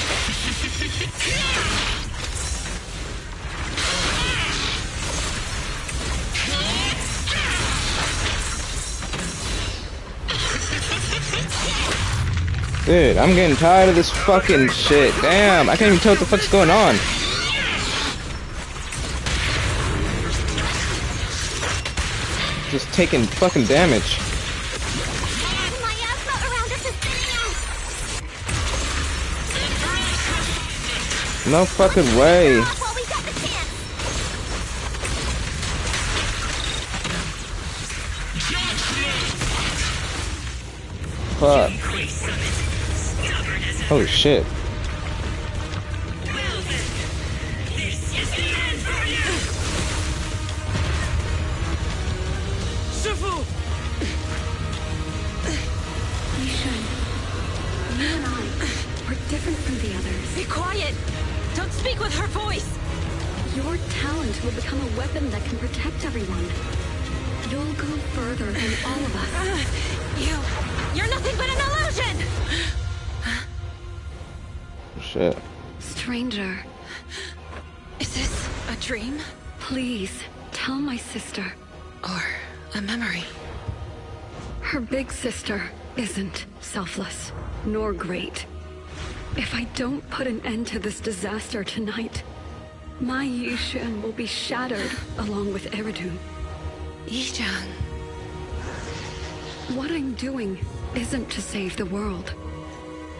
Dude, I'm getting tired of this fucking shit. Damn, I can't even tell what the fuck's going on. Just taking fucking damage. My asthma around us is thinning out! No fucking way. While we got the chance! Fuck. Holy shit. You and I, we're different from the others. Be quiet! Don't speak with her voice! Your talent will become a weapon that can protect everyone. You'll go further than all of us. You're nothing but an illusion! Shit. Stranger, Is this a dream? please tell my sister. Or a memory? Her big sister isn't selfless, nor great. If I don't put an end to this disaster tonight, my Yishan will be shattered along with Eridun. Yizhan. What I'm doing isn't to save the world.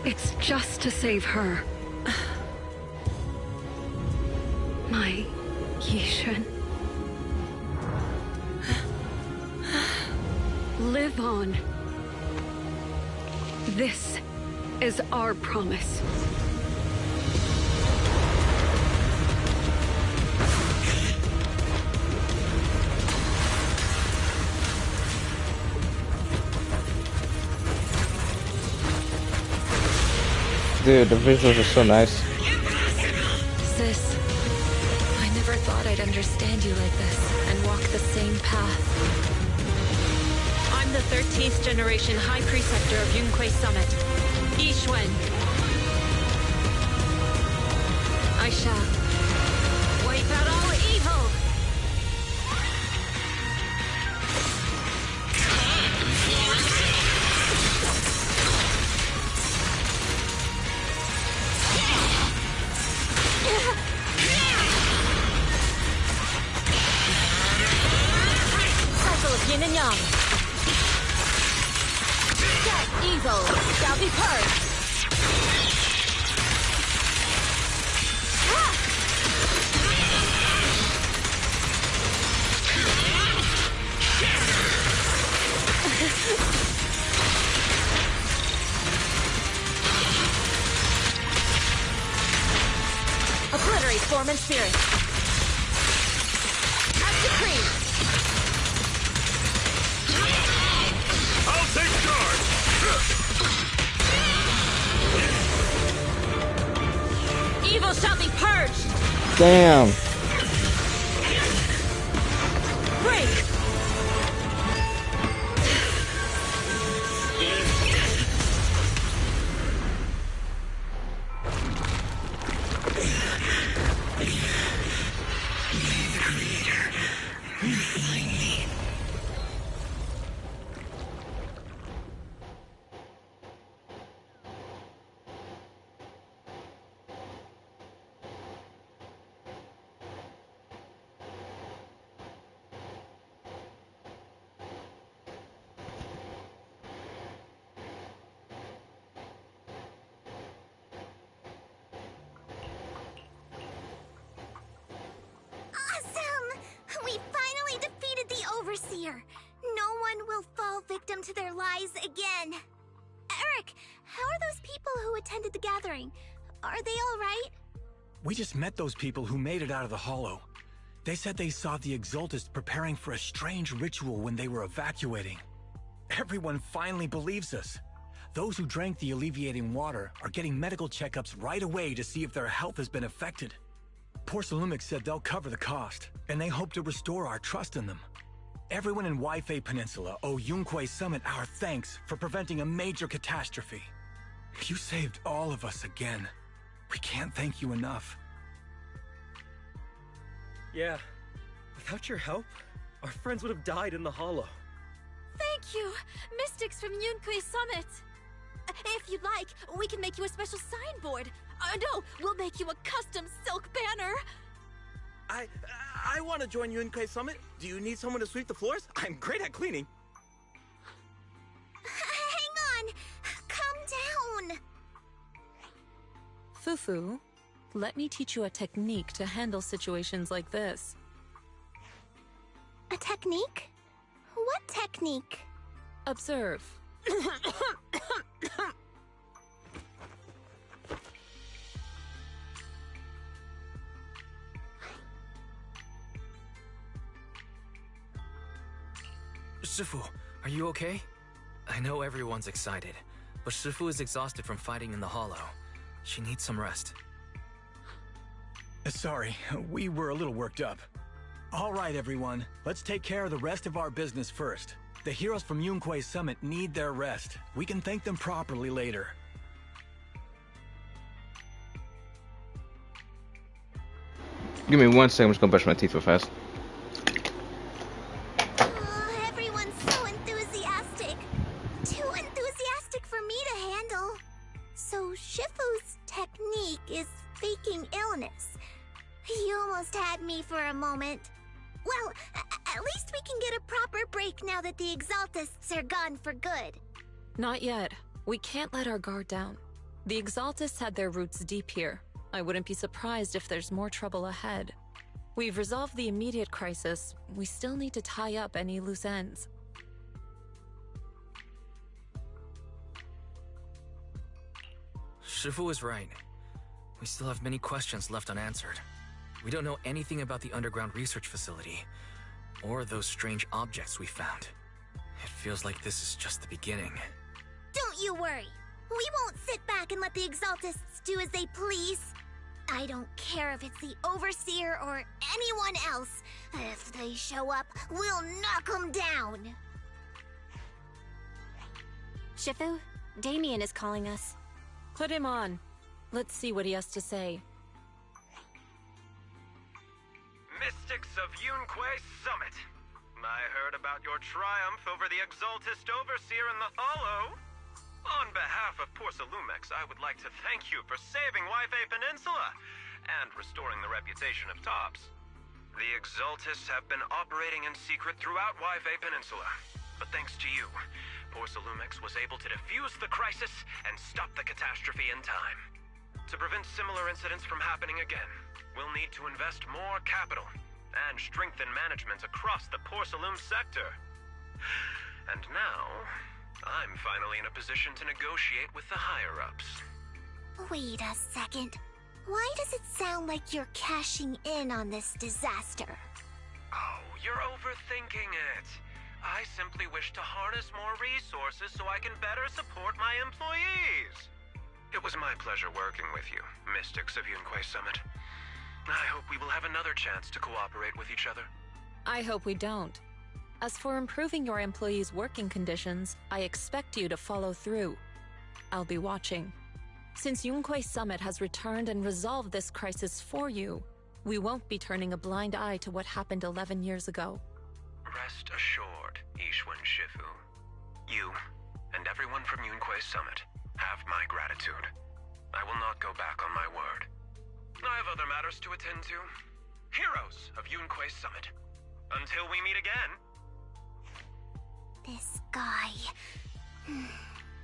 It's just to save her. My Yishan. Live on. This is our promise. Dude, the visuals are so nice. Sis, I never thought I'd understand you like this and walk the same path. I'm the 13th generation High Preceptor of Yunquei Summit, Yixuan. I shall wipe out all evil! Cycle of yin and yang. Death, evil, shall be purged. Obliterate form and spirit. Up to creep. I'll take charge! Evil shall be purged. Damn. Break. Awesome! We finally defeated the Overseer. No one will fall victim to their lies again. Eric, how are those people who attended the gathering? Are they all right? We just met those people who made it out of the Hollow. They said they saw the Exaltists preparing for a strange ritual when they were evacuating. Everyone finally believes us. Those who drank the alleviating water are getting medical checkups right away to see if their health has been affected. Porcelumix said they'll cover the cost, and they hope to restore our trust in them. Everyone in Waifei Peninsula owe Yunquei Summit our thanks for preventing a major catastrophe. You saved all of us again. We can't thank you enough. Yeah. Without your help, our friends would have died in the Hollow. Thank you, Mystics from Yunquei Summit. If you'd like, we can make you a special signboard. No, we'll make you a custom silk banner. I want to join Yunquei Summit. Do you need someone to sweep the floors? I'm great at cleaning. Hang on! Calm down! Fufu, let me teach you a technique to handle situations like this. A technique? What technique? Observe. Shifu, are you okay? I know everyone's excited, but Shifu is exhausted from fighting in the Hollow. She needs some rest. Sorry, we were a little worked up. All right, everyone. Let's take care of the rest of our business first. The heroes from Yunquei Summit need their rest. We can thank them properly later. Give me 1 second. I'm just gonna brush my teeth real fast. Everyone's so enthusiastic. Too enthusiastic for me to handle. So Shifu's technique is faking illness. You almost had me for a moment. Well, at least we can get a proper break now that the Exaltists are gone for good. Not yet. We can't let our guard down. The Exaltists had their roots deep here. I wouldn't be surprised if there's more trouble ahead. We've resolved the immediate crisis. We still need to tie up any loose ends. Shifu is right. We still have many questions left unanswered. We don't know anything about the underground research facility, or those strange objects we found. It feels like this is just the beginning. Don't you worry. We won't sit back and let the Exaltists do as they please. I don't care if it's the Overseer or anyone else. If they show up, we'll knock them down. Shifu, Damien is calling us. Put him on. Let's see what he has to say. Mystics of Yunquei Summit. I heard about your triumph over the Exaltist Overseer in the Hollow. On behalf of Porcelumix, I would like to thank you for saving Waifei Peninsula and restoring the reputation of Tops. The Exaltists have been operating in secret throughout Waifei Peninsula, but thanks to you, Porcelumix was able to defuse the crisis and stop the catastrophe in time. To prevent similar incidents from happening again, we'll need to invest more capital and strengthen management across the Porcelum sector. And now, I'm finally in a position to negotiate with the higher-ups. Wait a second. why does it sound like you're cashing in on this disaster? Oh, you're overthinking it. I simply wish to harness more resources so I can better support my employees. It was my pleasure working with you, Mystics of Yunquay Summit. I hope we will have another chance to cooperate with each other. I hope we don't. As for improving your employees' working conditions, I expect you to follow through. I'll be watching. Since Yunquay Summit has returned and resolved this crisis for you, we won't be turning a blind eye to what happened 11 years ago. Rest assured, Ishwan Shifu. You, and everyone from Yunquay Summit, have my gratitude. I will not go back on my word. I have other matters to attend to. Heroes of Yunquay Summit. Until we meet again. This guy...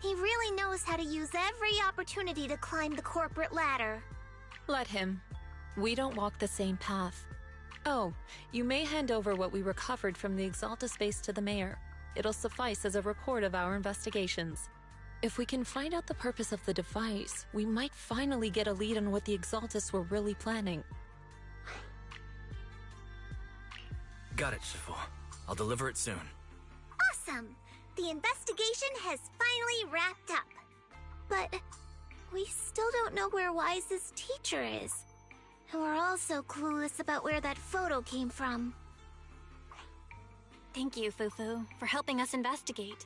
He really knows how to use every opportunity to climb the corporate ladder. Let him. We don't walk the same path. Oh, you may hand over what we recovered from the Exaltus base to the mayor. It'll suffice as a report of our investigations. If we can find out the purpose of the device, we might finally get a lead on what the Exaltus were really planning. Got it, Shifu. I'll deliver it soon. Awesome! The investigation has finally wrapped up. But we still don't know where Wise's teacher is. And we're also clueless about where that photo came from. Thank you, Fufu, for helping us investigate.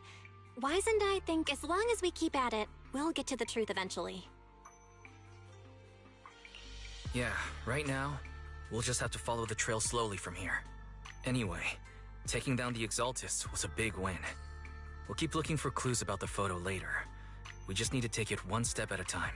Wise and I think as long as we keep at it, we'll get to the truth eventually. Yeah, right now, we'll just have to follow the trail slowly from here. Anyway, taking down the Exaltus was a big win. We'll keep looking for clues about the photo later. We just need to take it one step at a time.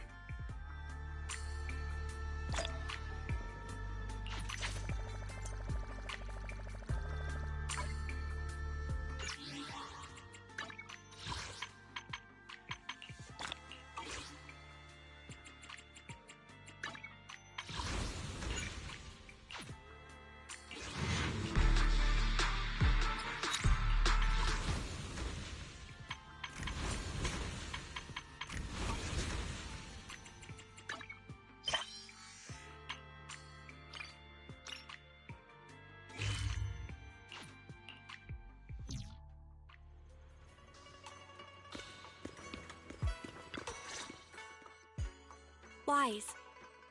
Wise.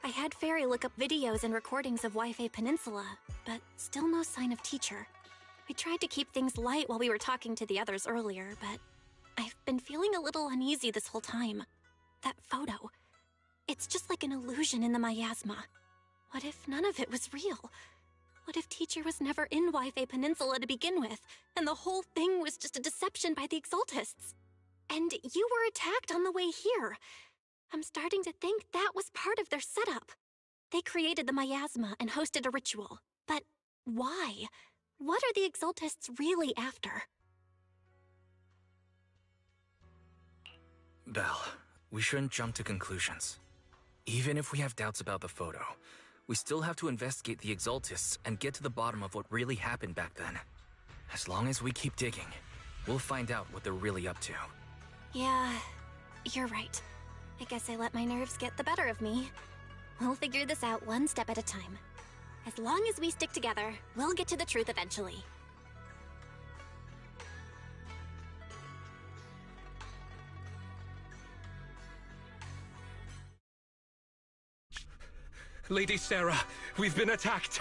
I had Fairy look up videos and recordings of Wi-Fi Peninsula, but still no sign of teacher. I tried to keep things light while we were talking to the others earlier, but I've been feeling a little uneasy this whole time. That photo. It's just like an illusion in the miasma. What if none of it was real? What if teacher was never in Wi-Fi Peninsula to begin with, and the whole thing was just a deception by the Exaltists? And you were attacked on the way here. I'm starting to think that was part of their setup. They created the miasma and hosted a ritual. But why? What are the Exaltists really after? Belle, we shouldn't jump to conclusions. Even if we have doubts about the photo, we still have to investigate the Exaltists and get to the bottom of what really happened back then. As long as we keep digging, we'll find out what they're really up to. Yeah, you're right. I guess I let my nerves get the better of me. We'll figure this out one step at a time. As long as we stick together, we'll get to the truth eventually. Lady Sarah, we've been attacked.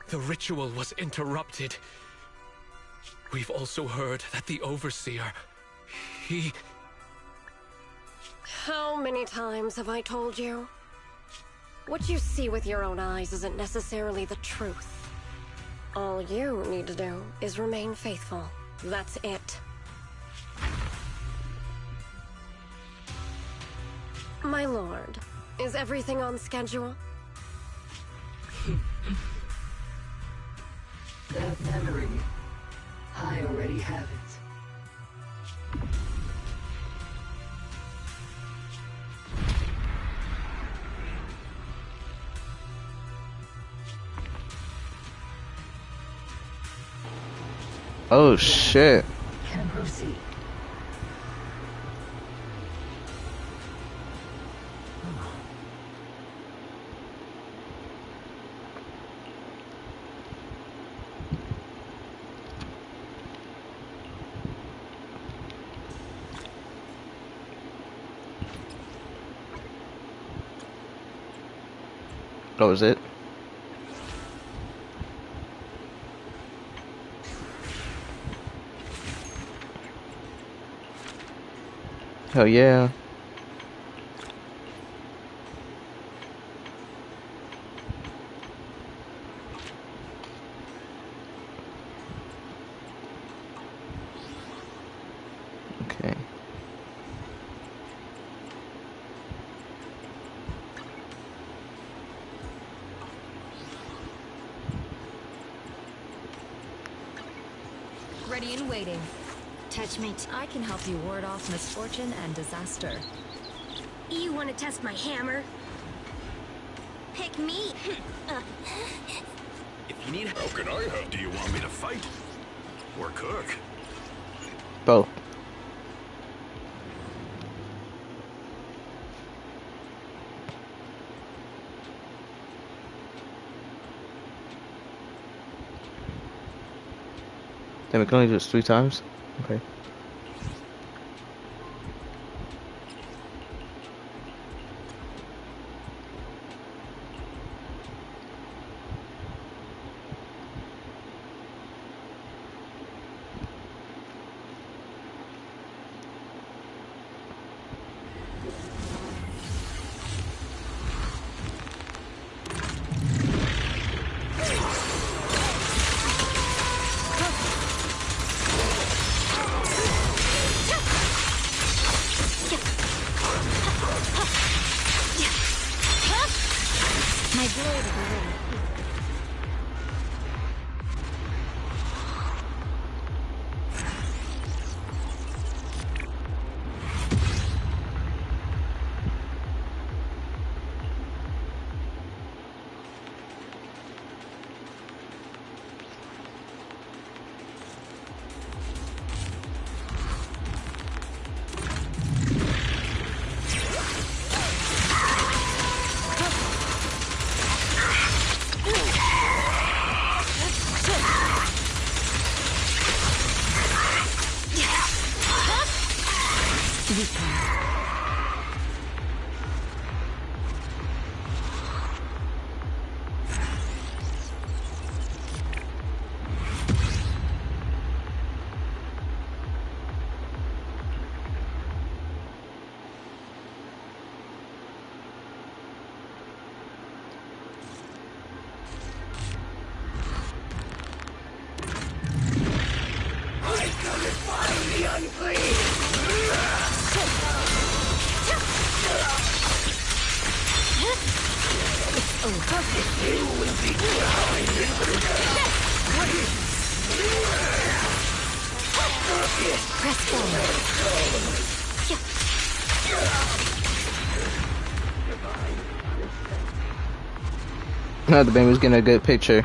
The ritual was interrupted. We've also heard that the Overseer, he... How many times have I told you? What you see with your own eyes isn't necessarily the truth. All you need to do is remain faithful. That's it. My lord, is everything on schedule? That memory, I already have it. Oh shit. Can proceed. That was it. Hell yeah. Okay. Ready and waiting. Touchmate. I can help you ward off misfortune and disaster. You want to test my hammer? Pick me. If you need help, how can I help? Do you want me to fight? Or cook? Both. Then we can only do this 3 times? Okay. My blade will be ready. Press forward. Now the baby's getting a good picture.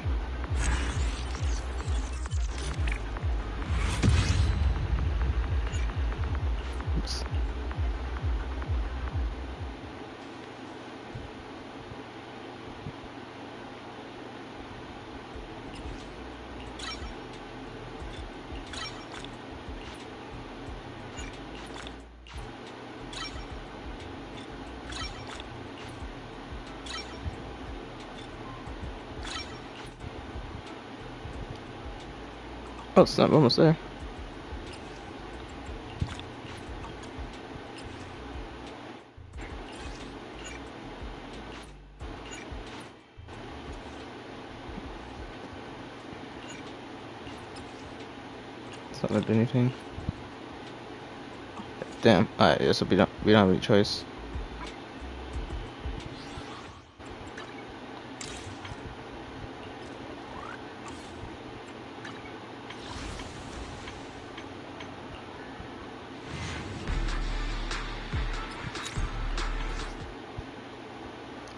Oops. Oh, it's not almost there. It's not gonna do anything. Damn. Alright, yeah, so we don't have any choice.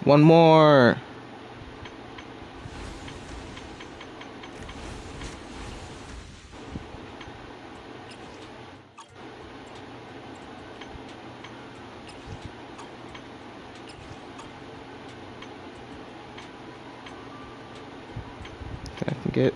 One more. I can get.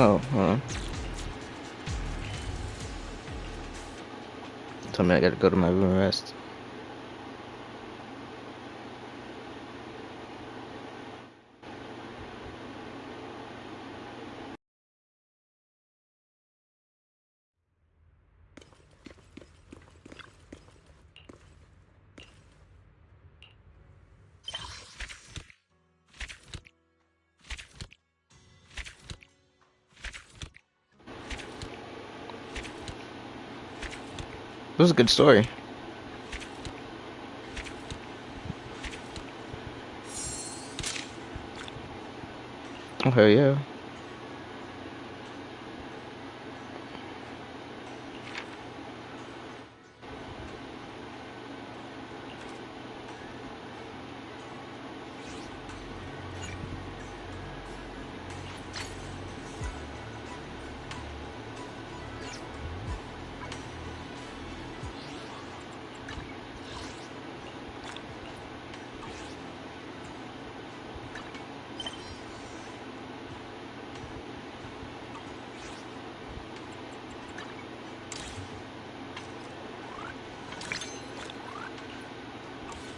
Oh, hold on. Tell me I gotta go to my room and rest. It was a good story. Oh, hell yeah.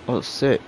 Oh, sick.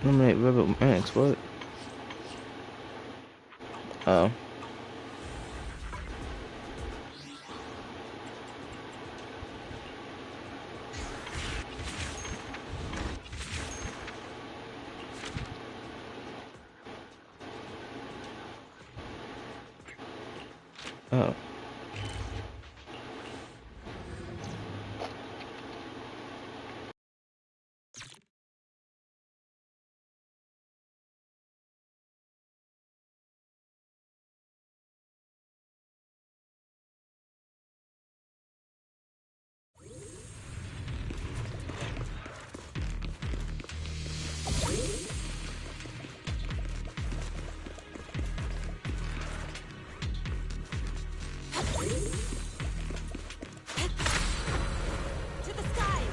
Eliminate Rebel Max, what? Oh. Oh. To the skies!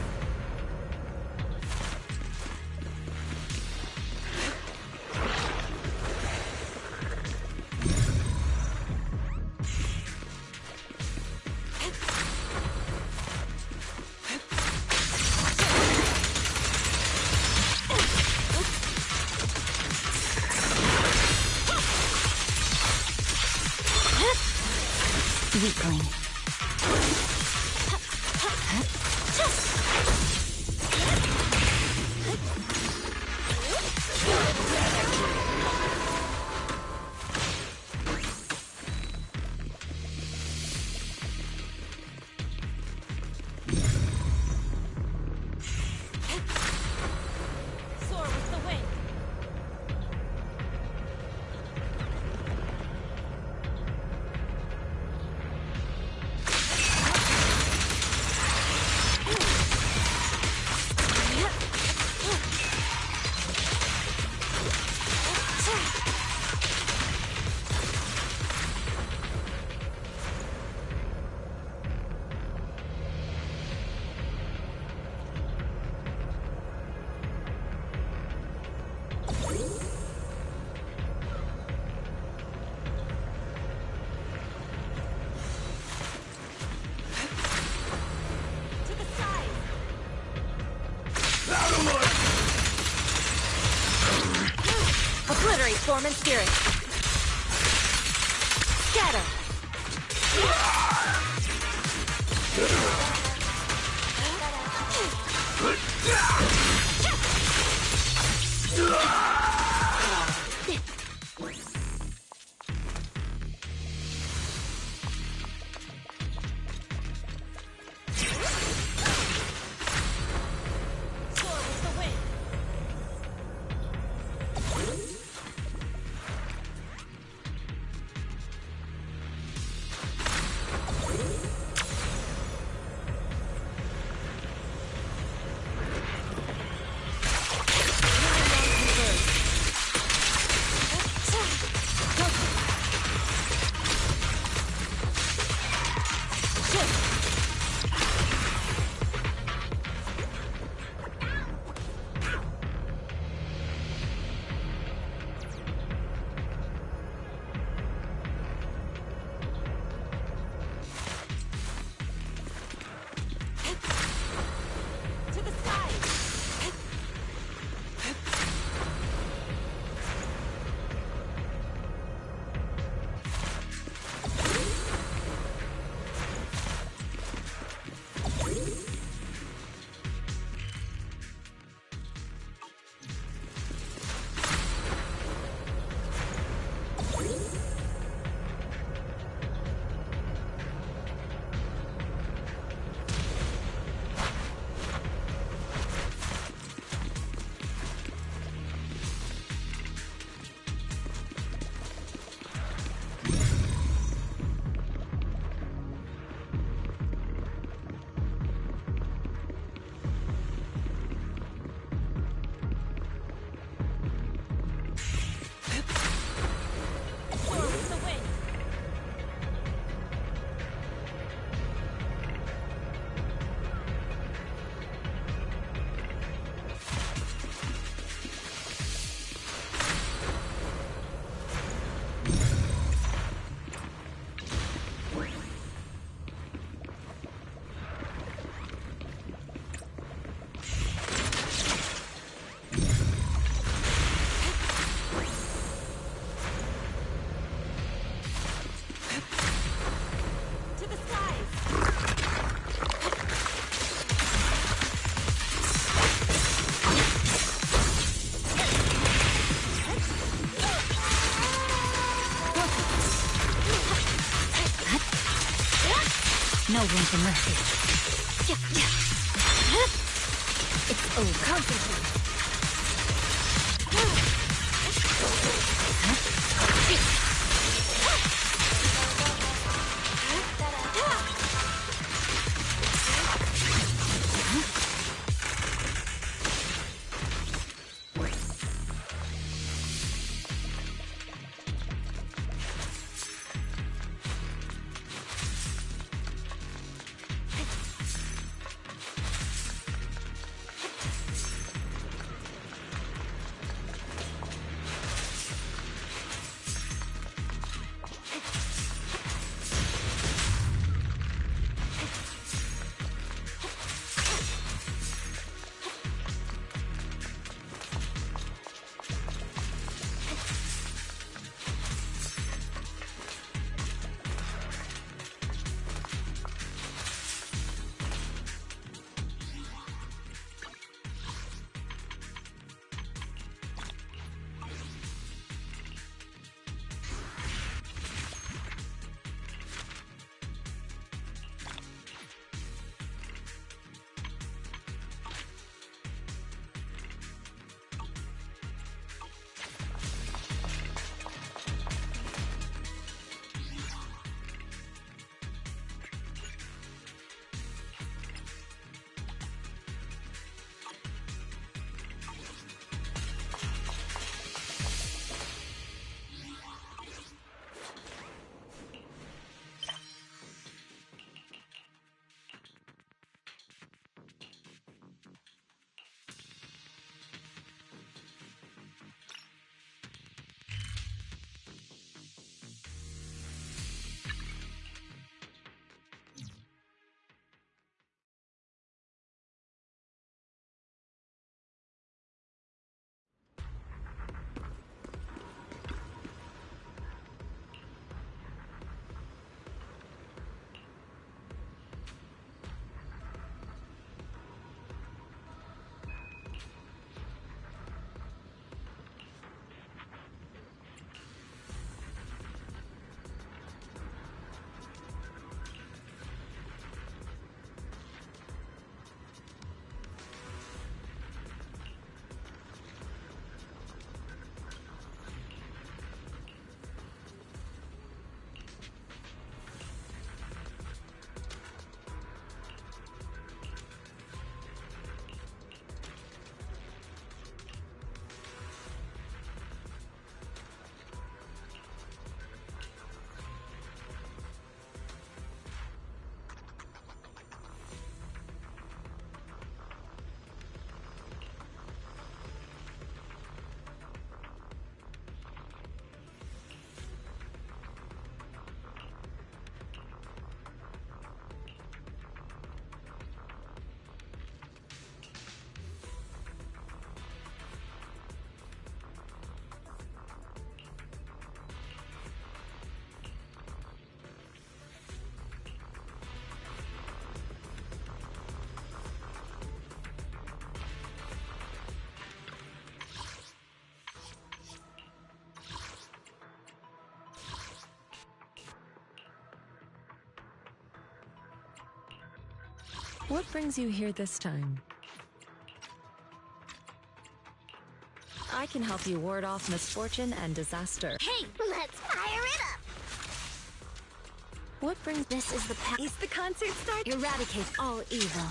Weakling. Soar with the wind! Form and spirit. Scatter. No room for mercy. It's all concentrate. What brings you here this time? I can help you ward off misfortune and disaster. Hey, let's fire it up! What brings... This is the path. Is the concert start? Eradicate all evil.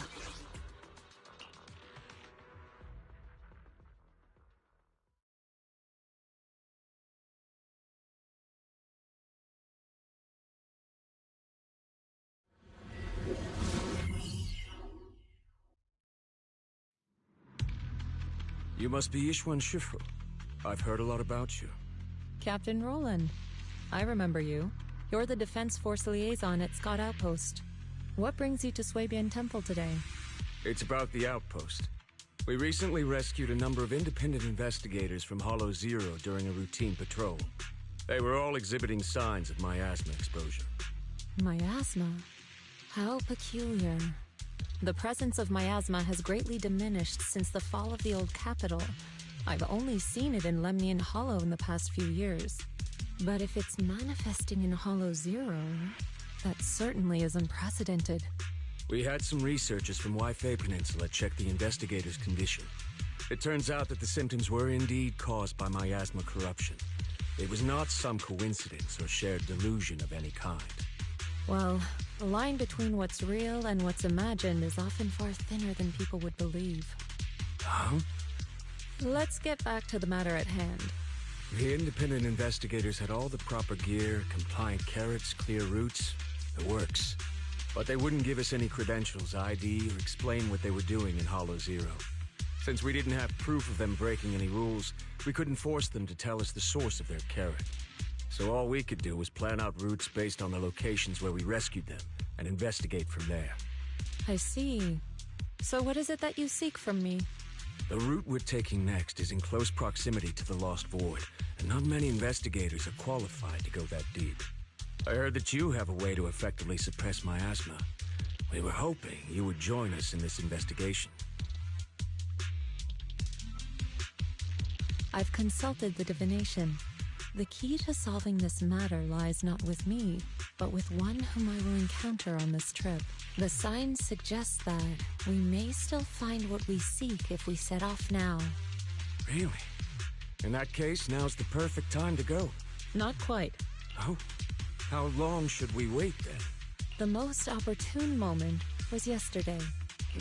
You must be Ishwan Shifu. I've heard a lot about you. Captain Roland. I remember you. You're the Defense Force Liaison at Scott Outpost. What brings you to Swabian Temple today? It's about the outpost. We recently rescued a number of independent investigators from Hollow Zero during a routine patrol. They were all exhibiting signs of miasma exposure. Miasma? How peculiar. The presence of miasma has greatly diminished since the fall of the old capital. I've only seen it in Lemnian Hollow in the past few years. But if it's manifesting in Hollow Zero, that certainly is unprecedented. We had some researchers from Waifei Peninsula check the investigator's condition. It turns out that the symptoms were indeed caused by miasma corruption. It was not some coincidence or shared delusion of any kind. Well, the line between what's real and what's imagined is often far thinner than people would believe. Huh? Let's get back to the matter at hand. The independent investigators had all the proper gear, compliant carrots, clear routes, the works. But they wouldn't give us any credentials, ID, or explain what they were doing in Hollow Zero. Since we didn't have proof of them breaking any rules, we couldn't force them to tell us the source of their carrot. So all we could do was plan out routes based on the locations where we rescued them, and investigate from there. I see. So what is it that you seek from me? The route we're taking next is in close proximity to the Lost Void, and not many investigators are qualified to go that deep. I heard that you have a way to effectively suppress miasma. We were hoping you would join us in this investigation. I've consulted the divination. The key to solving this matter lies not with me, but with one whom I will encounter on this trip. The signs suggest that we may still find what we seek if we set off now. Really? In that case, now's the perfect time to go. Not quite. Oh? How long should we wait then? The most opportune moment was yesterday.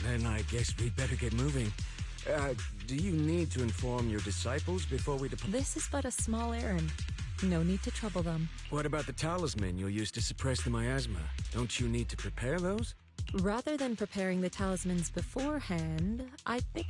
Then I guess we better get moving. Do you need to inform your disciples before we depart? This is but a small errand. No need to trouble them. What about the talisman you'll use to suppress the miasma? Don't you need to prepare those? Rather than preparing the talismans beforehand, I think...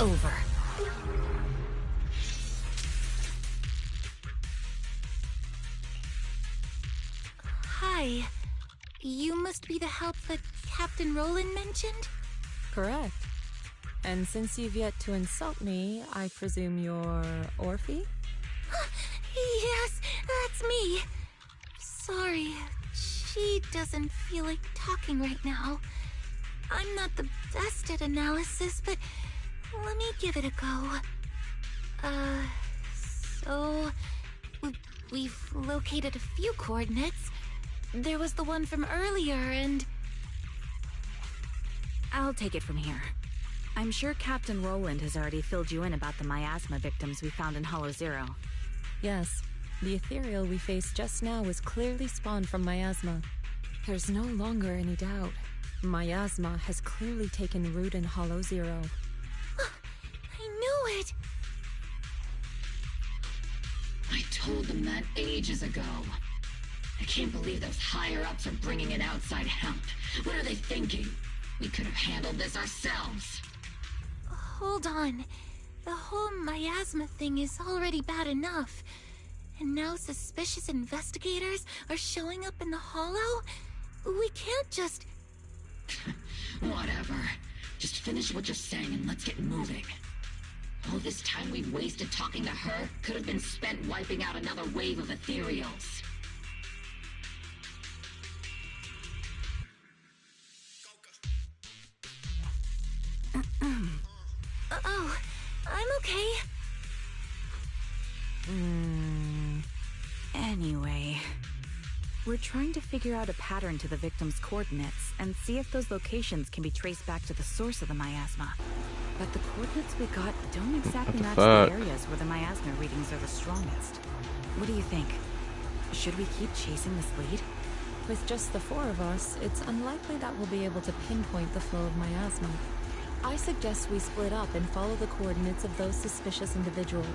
over. Hi. You must be the help that Captain Roland mentioned? Correct. And since you've yet to insult me, I presume you're Orphe? Yes, that's me. Sorry, she doesn't feel like talking right now. I'm not the best at analysis, but let me give it a go. So... We've located a few coordinates. There was the one from earlier, and... I'll take it from here. I'm sure Captain Roland has already filled you in about the miasma victims we found in Hollow Zero. Yes. The ethereal we faced just now was clearly spawned from miasma. There's no longer any doubt. Miasma has clearly taken root in Hollow Zero. I knew it! I told them that ages ago. I can't believe those higher-ups are bringing in outside help. What are they thinking? We could have handled this ourselves. Hold on. The whole miasma thing is already bad enough. And now suspicious investigators are showing up in the Hollow? We can't just... Whatever. Just finish what you're saying and let's get moving. All this time we wasted talking to her could have been spent wiping out another wave of ethereals. Oh, I'm okay. Anyway, we're trying to figure out a pattern to the victims' coordinates and see if those locations can be traced back to the source of the miasma. But the coordinates we got don't exactly match the areas where the miasma readings are the strongest. What do you think? Should we keep chasing this lead? With just the 4 of us, it's unlikely that we'll be able to pinpoint the flow of miasma. I suggest we split up and follow the coordinates of those suspicious individuals.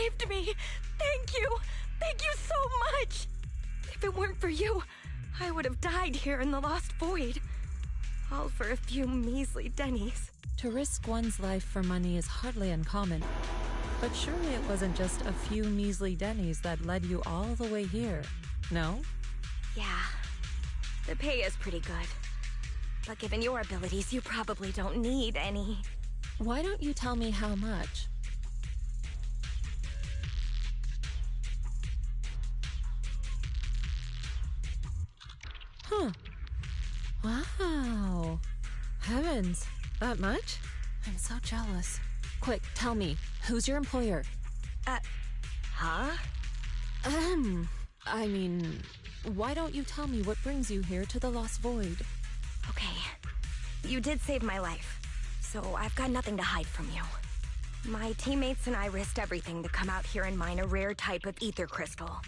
saved me. Thank you. Thank you so much. If it weren't for you, I would have died here in the Lost Void. All for a few measly dennies. To risk one's life for money is hardly uncommon. But surely it wasn't just a few measly dennies that led you all the way here, no? Yeah, the pay is pretty good. But given your abilities, you probably don't need any. Why don't you tell me how much? Huh. Wow. Heavens, that much? I'm so jealous. Quick, tell me, who's your employer? Huh? I mean, why don't you tell me what brings you here to the Lost Void? Okay, you did save my life, so I've got nothing to hide from you. My teammates and I risked everything to come out here and mine a rare type of ether crystal.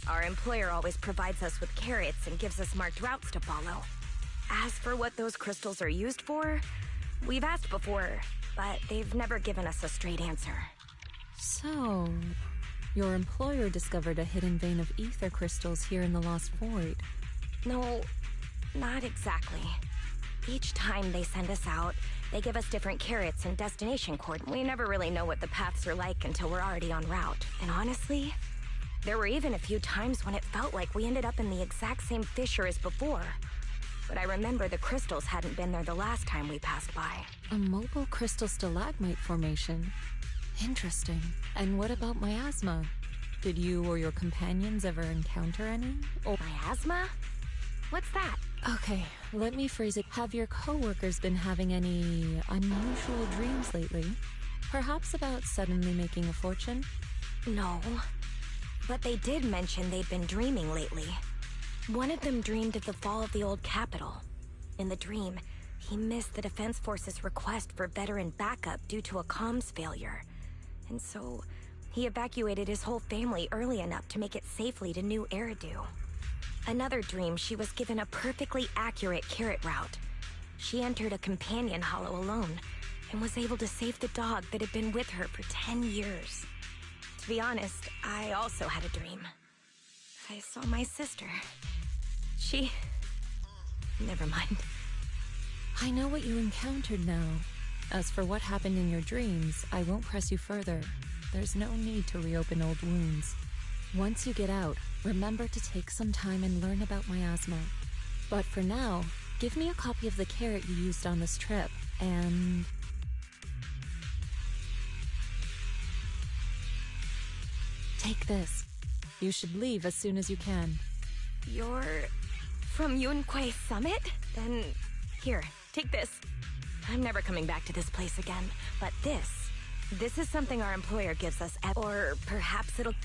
Our employer always provides us with carrots and gives us marked routes to follow. As for what those crystals are used for, we've asked before, but they've never given us a straight answer. So, your employer discovered a hidden vein of ether crystals here in the Lost Void. No, not exactly. Each time they send us out, they give us different carrots and destination coordinates. We never really know what the paths are like until we're already en route. And honestly, there were even a few times when it felt like we ended up in the exact same fissure as before. But I remember the crystals hadn't been there the last time we passed by. A mobile crystal stalagmite formation. Interesting. And what about miasma? Did you or your companions ever encounter any? Or miasma? What's that? Okay, let me phrase it. Have your coworkers been having any unusual dreams lately? Perhaps about suddenly making a fortune? No. But they did mention they'd been dreaming lately. One of them dreamed of the fall of the old capital. In the dream, he missed the Defense Force's request for veteran backup due to a comms failure. And so, he evacuated his whole family early enough to make it safely to New Eridu. Another dream, she was given a perfectly accurate carrot route. She entered a companion hollow alone, and was able to save the dog that had been with her for 10 years. To be honest, I also had a dream. I saw my sister. Never mind. I know what you encountered now. As for what happened in your dreams, I won't press you further. There's no need to reopen old wounds. Once you get out, remember to take some time and learn about miasma. But for now, give me a copy of the carrot you used on this trip, and... take this. You should leave as soon as you can. You're from Yunquei Summit? Then, here, take this. I'm never coming back to this place again, but this is something our employer gives us, or perhaps it'll...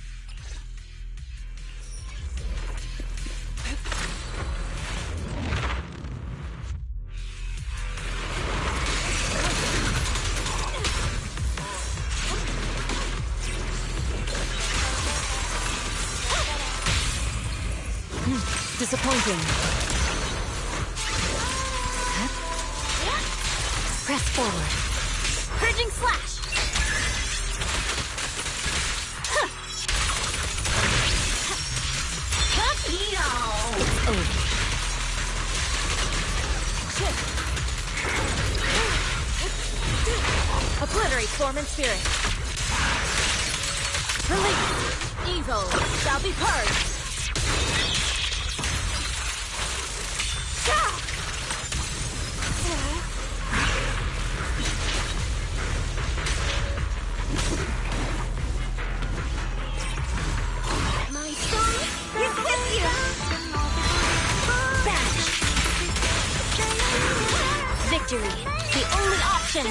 Disappointing. Press forward. Purging slash! It's over. Obliterate form and spirit. Release. Evil shall be purged. My song is with you! Badge! Victory, the only option!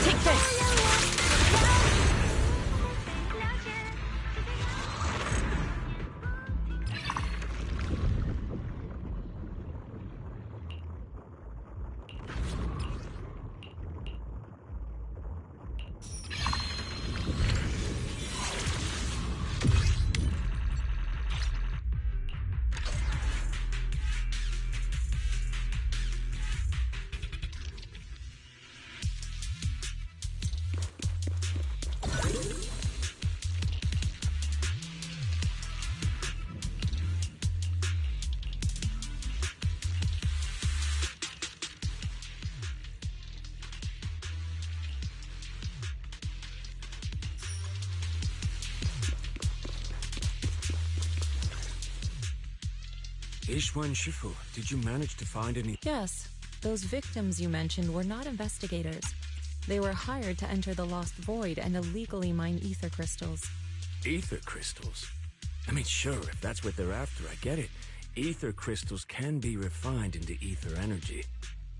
Take this. Ishwan Shifu, did you manage to find any... Yes, those victims you mentioned were not investigators. They were hired to enter the Lost Void and illegally mine ether crystals. Ether crystals? I mean, sure, if that's what they're after, I get it. Ether crystals can be refined into ether energy.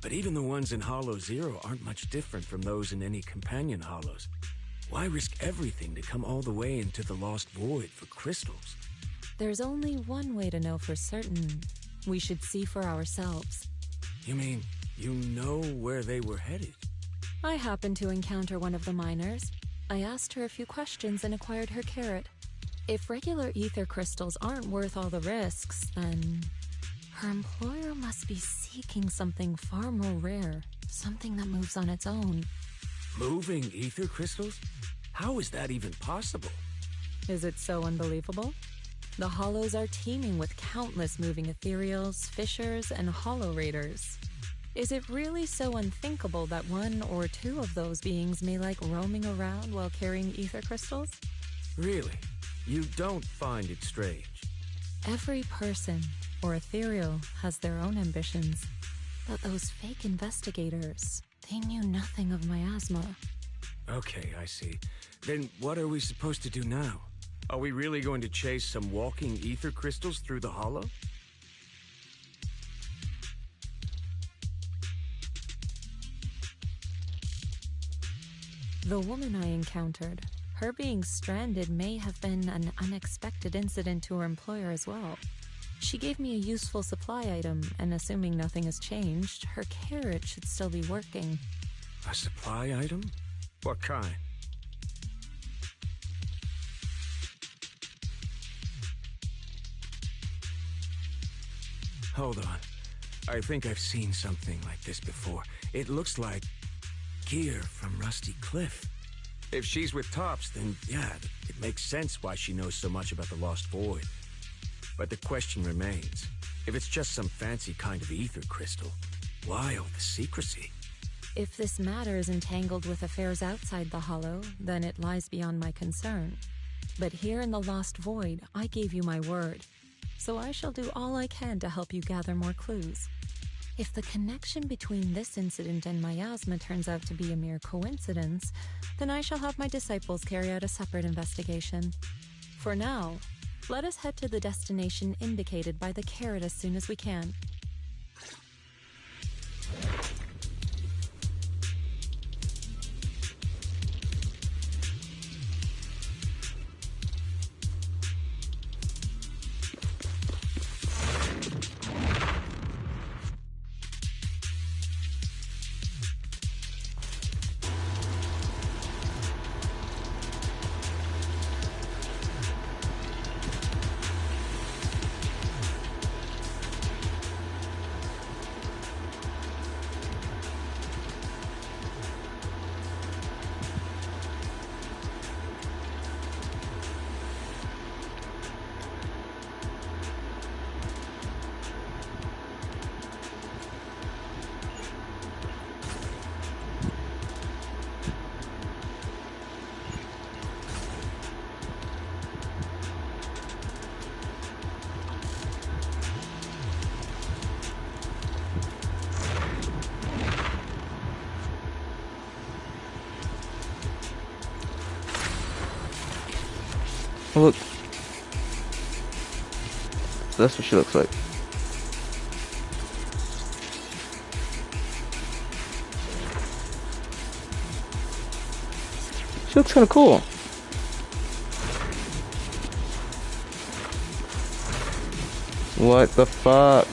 But even the ones in Hollow Zero aren't much different from those in any companion hollows. Why risk everything to come all the way into the Lost Void for crystals? There's only one way to know for certain. We should see for ourselves. You mean, you know where they were headed? I happened to encounter one of the miners. I asked her a few questions and acquired her carrot. If regular ether crystals aren't worth all the risks, then... her employer must be seeking something far more rare. Something that moves on its own. Moving ether crystals? How is that even possible? Is it so unbelievable? The Hollows are teeming with countless moving ethereals, fissures, and hollow raiders. Is it really so unthinkable that one or two of those beings may like roaming around while carrying ether crystals? Really? You don't find it strange? Every person, or ethereal, has their own ambitions. But those fake investigators, they knew nothing of miasma. Okay, I see. Then what are we supposed to do now? Are we really going to chase some walking ether crystals through the hollow? The woman I encountered, her being stranded may have been an unexpected incident to her employer as well. She gave me a useful supply item, and assuming nothing has changed, her carrot should still be working. A supply item? What kind? Hold on. I think I've seen something like this before. It looks like gear from Rusty Cliff. If she's with Tops, then yeah, it makes sense why she knows so much about the Lost Void. But the question remains, if it's just some fancy kind of ether crystal, why all the secrecy? If this matter is entangled with affairs outside the Hollow, then it lies beyond my concern. But here in the Lost Void, I gave you my word. So I shall do all I can to help you gather more clues. If the connection between this incident and miasma turns out to be a mere coincidence, then I shall have my disciples carry out a separate investigation. For now, let us head to the destination indicated by the carrot as soon as we can. Oh, look. So that's what she looks like. She looks kind of cool. What the fuck?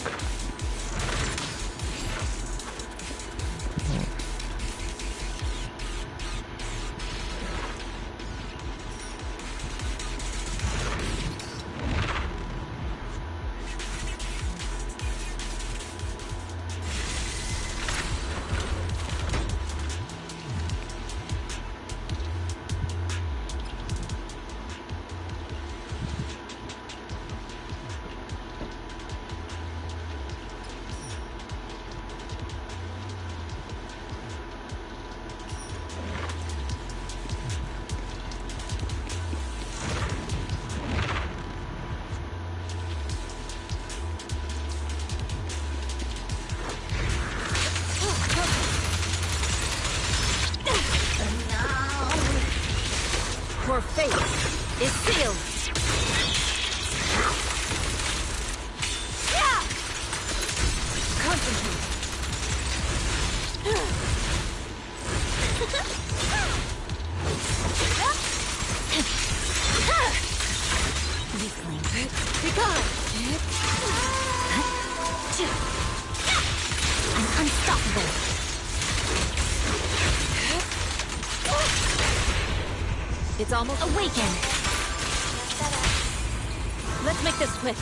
Your fate is sealed. Yeah! Concentrate. Weakling. Be gone! I'm unstoppable. It's almost awaken. Let's make this quick.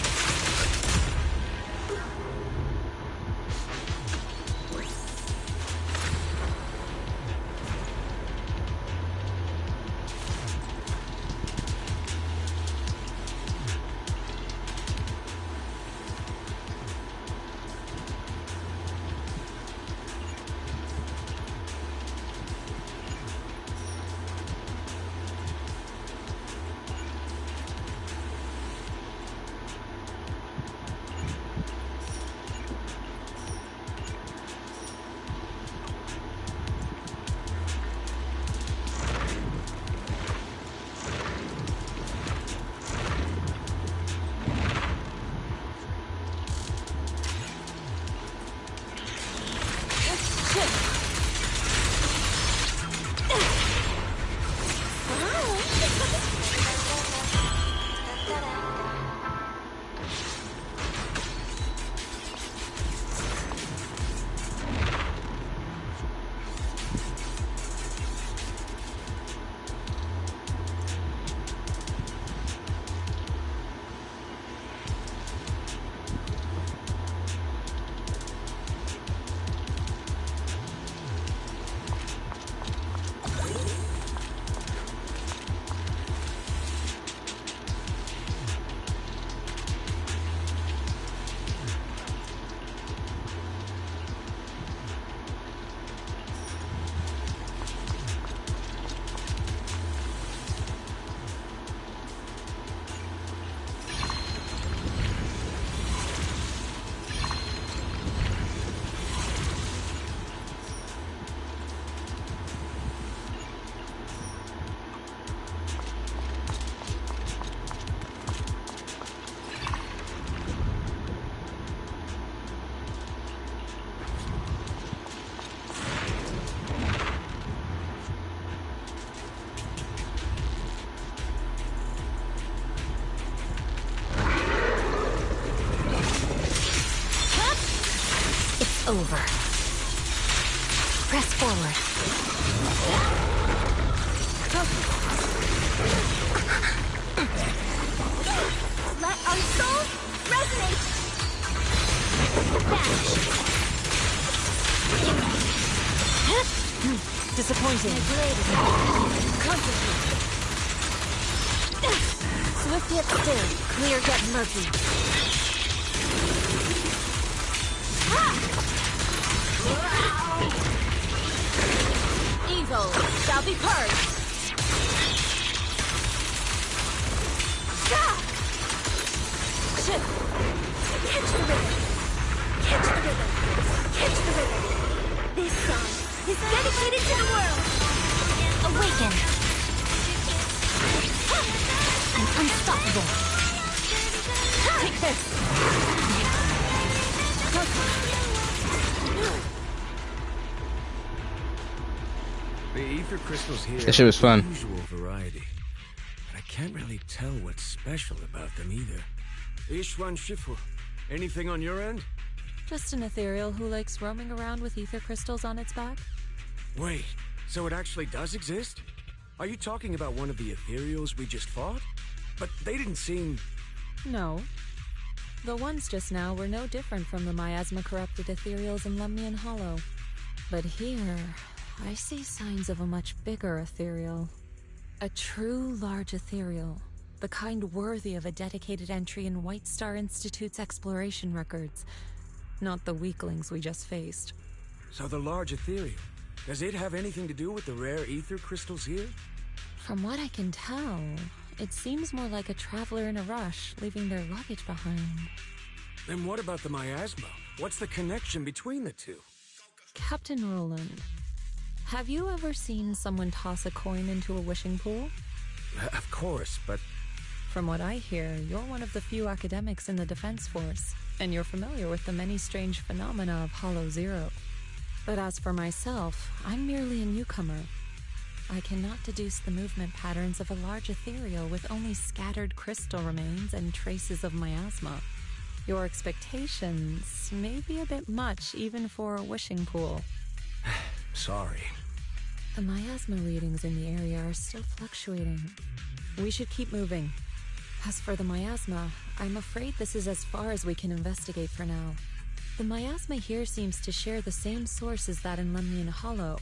Over. Press forward. Let our souls resonate. Vanish. Disappointing. Concentrate. Swift yet still, clear yet murky. Evil shall be purged. Shift. Catch the rhythm. Catch the rhythm. Catch the rhythm. This song is dedicated to the world. Awaken. I'm unstoppable. Take this. The ether crystals here That shit was fun. are usual variety, but I can't really tell what's special about them either. Ishwan Shifu, anything on your end? Just an ethereal who likes roaming around with ether crystals on its back. Wait, so it actually does exist? Are you talking about one of the ethereals we just fought? But they didn't seem... No. The ones just now were no different from the miasma-corrupted ethereals in Lemnian Hollow. But here, I see signs of a much bigger ethereal. A true large ethereal. The kind worthy of a dedicated entry in White Star Institute's exploration records. Not the weaklings we just faced. So the large ethereal, does it have anything to do with the rare ether crystals here? From what I can tell, it seems more like a traveler in a rush, leaving their luggage behind. Then what about the miasma? What's the connection between the two? Captain Roland, have you ever seen someone toss a coin into a wishing pool? Of course, but... From what I hear, you're one of the few academics in the Defense Force, and you're familiar with the many strange phenomena of Hollow Zero. But as for myself, I'm merely a newcomer. I cannot deduce the movement patterns of a large ethereal with only scattered crystal remains and traces of miasma. Your expectations may be a bit much even for a wishing pool. Sorry. The miasma readings in the area are still fluctuating. We should keep moving. As for the miasma, I'm afraid this is as far as we can investigate for now. The miasma here seems to share the same source as that in Lemnian Hollow.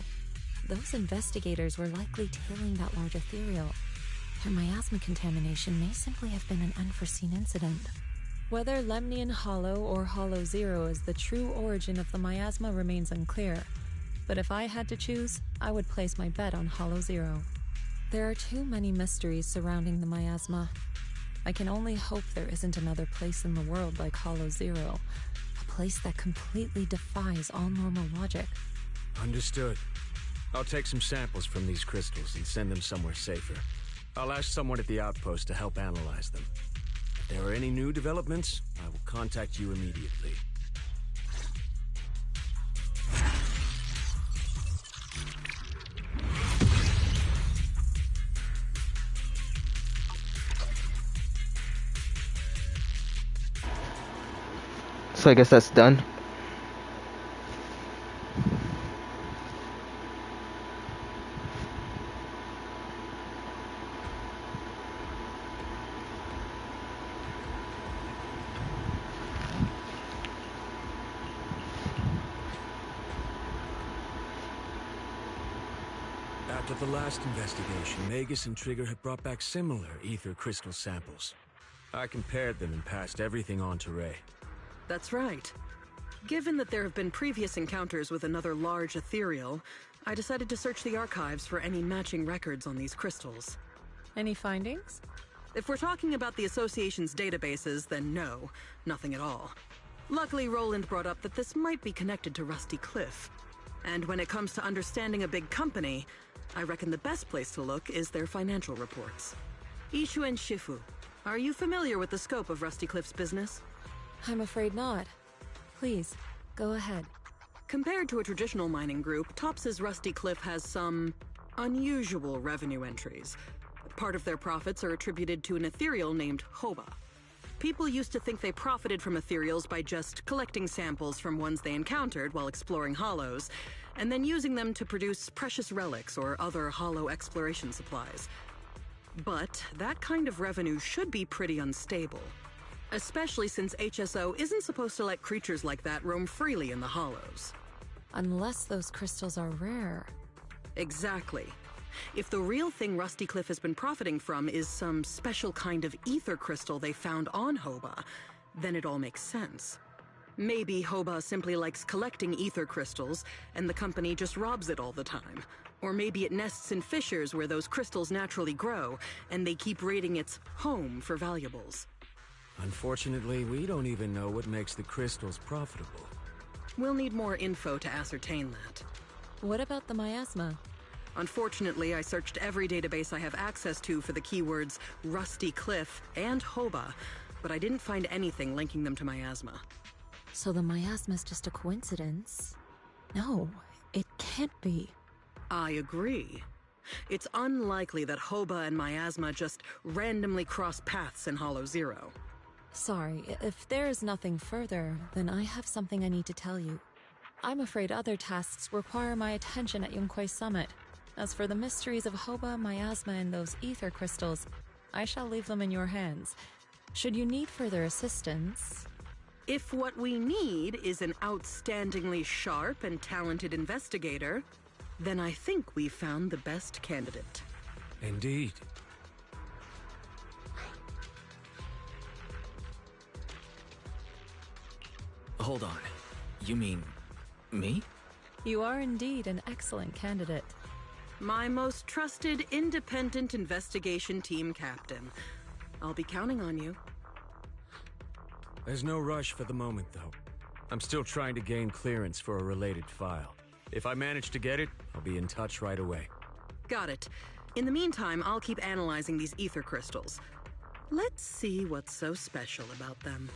Those investigators were likely tailing that large ethereal. Their miasma contamination may simply have been an unforeseen incident. Whether Lemnian Hollow or Hollow Zero is the true origin of the miasma remains unclear, but if I had to choose, I would place my bet on Hollow Zero. There are too many mysteries surrounding the miasma. I can only hope there isn't another place in the world like Hollow Zero, a place that completely defies all normal logic. Understood. I'll take some samples from these crystals and send them somewhere safer. I'll ask someone at the outpost to help analyze them. If there are any new developments, I will contact you immediately. So I guess that's done. After the last investigation, Magus and Trigger had brought back similar ether crystal samples. I compared them and passed everything on to Ray. That's right. Given that there have been previous encounters with another large ethereal, I decided to search the archives for any matching records on these crystals. Any findings? If we're talking about the Association's databases, then no, nothing at all. Luckily, Roland brought up that this might be connected to Rusty Cliff. And when it comes to understanding a big company, I reckon the best place to look is their financial reports. Ishu and Shifu, are you familiar with the scope of Rusty Cliff's business? I'm afraid not. Please, go ahead. Compared to a traditional mining group, Tops's Rusty Cliff has some unusual revenue entries. Part of their profits are attributed to an ethereal named Hoba. People used to think they profited from ethereals by just collecting samples from ones they encountered while exploring hollows, and then using them to produce precious relics or other hollow exploration supplies. But that kind of revenue should be pretty unstable. Especially since HSO isn't supposed to let creatures like that roam freely in the hollows. Unless those crystals are rare. Exactly. If the real thing Rusty Cliff has been profiting from is some special kind of ether crystal they found on Hoba, then it all makes sense. Maybe Hoba simply likes collecting ether crystals, and the company just robs it all the time. Or maybe it nests in fissures where those crystals naturally grow, and they keep raiding its home for valuables. Unfortunately, we don't even know what makes the crystals profitable. We'll need more info to ascertain that. What about the miasma? Unfortunately, I searched every database I have access to for the keywords Rusty Cliff and Hoba, but I didn't find anything linking them to miasma. So the miasma is just a coincidence? No, it can't be. I agree. It's unlikely that Hoba and miasma just randomly cross paths in Hollow Zero. Sorry, if there is nothing further, then I have something I need to tell you. I'm afraid other tasks require my attention at Yunquei Summit. As for the mysteries of Hoba, miasma, and those ether crystals, I shall leave them in your hands. Should you need further assistance... If what we need is an outstandingly sharp and talented investigator, then I think we've found the best candidate. Indeed. Hold on. You mean... me? You are indeed an excellent candidate. My most trusted independent investigation team captain. I'll be counting on you. There's no rush for the moment, though. I'm still trying to gain clearance for a related file. If I manage to get it, I'll be in touch right away. Got it. In the meantime, I'll keep analyzing these ether crystals. Let's see what's so special about them.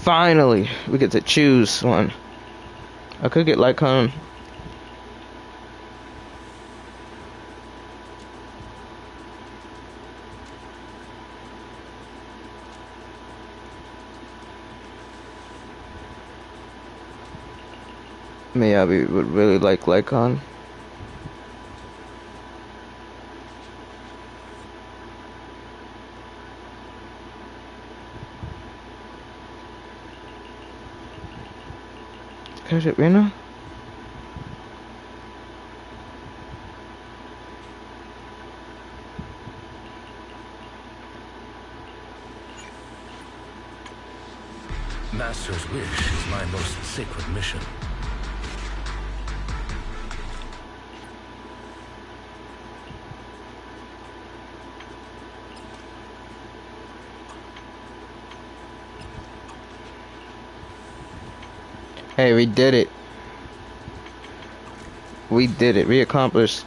Finally, we get to choose one. I could get Lycon. Miyabi would really like Lycon. Is it Rena? Master's wish is my most sacred mission. Hey, we did it. We did it. We accomplished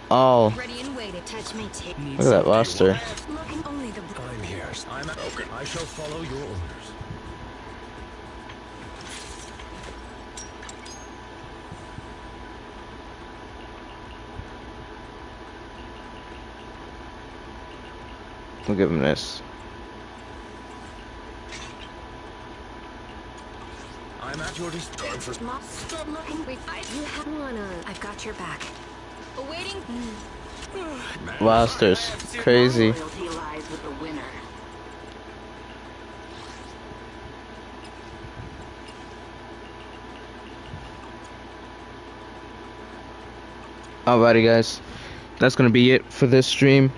all. Ready and waited. Touch me, take me. Look at that roster. I'm here. I'm okay. I shall follow your orders. We'll give him this. I'm at your disposal. Stop looking. Wait, you have one. I've got your back. Awaiting. Rosters. Crazy. Loyalty lies with the winner. Alrighty, guys. That's gonna be it for this stream.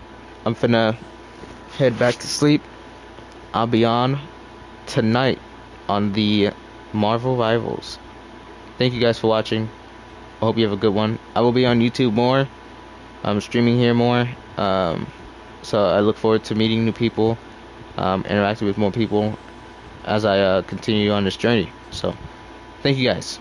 I'm finna head back to sleep. I'll be on tonight on the Marvel Rivals. Thank you guys for watching. I hope you have a good one. I will be on YouTube more. I'm streaming here more. So I look forward to meeting new people, interacting with more people as I continue on this journey. So, thank you guys.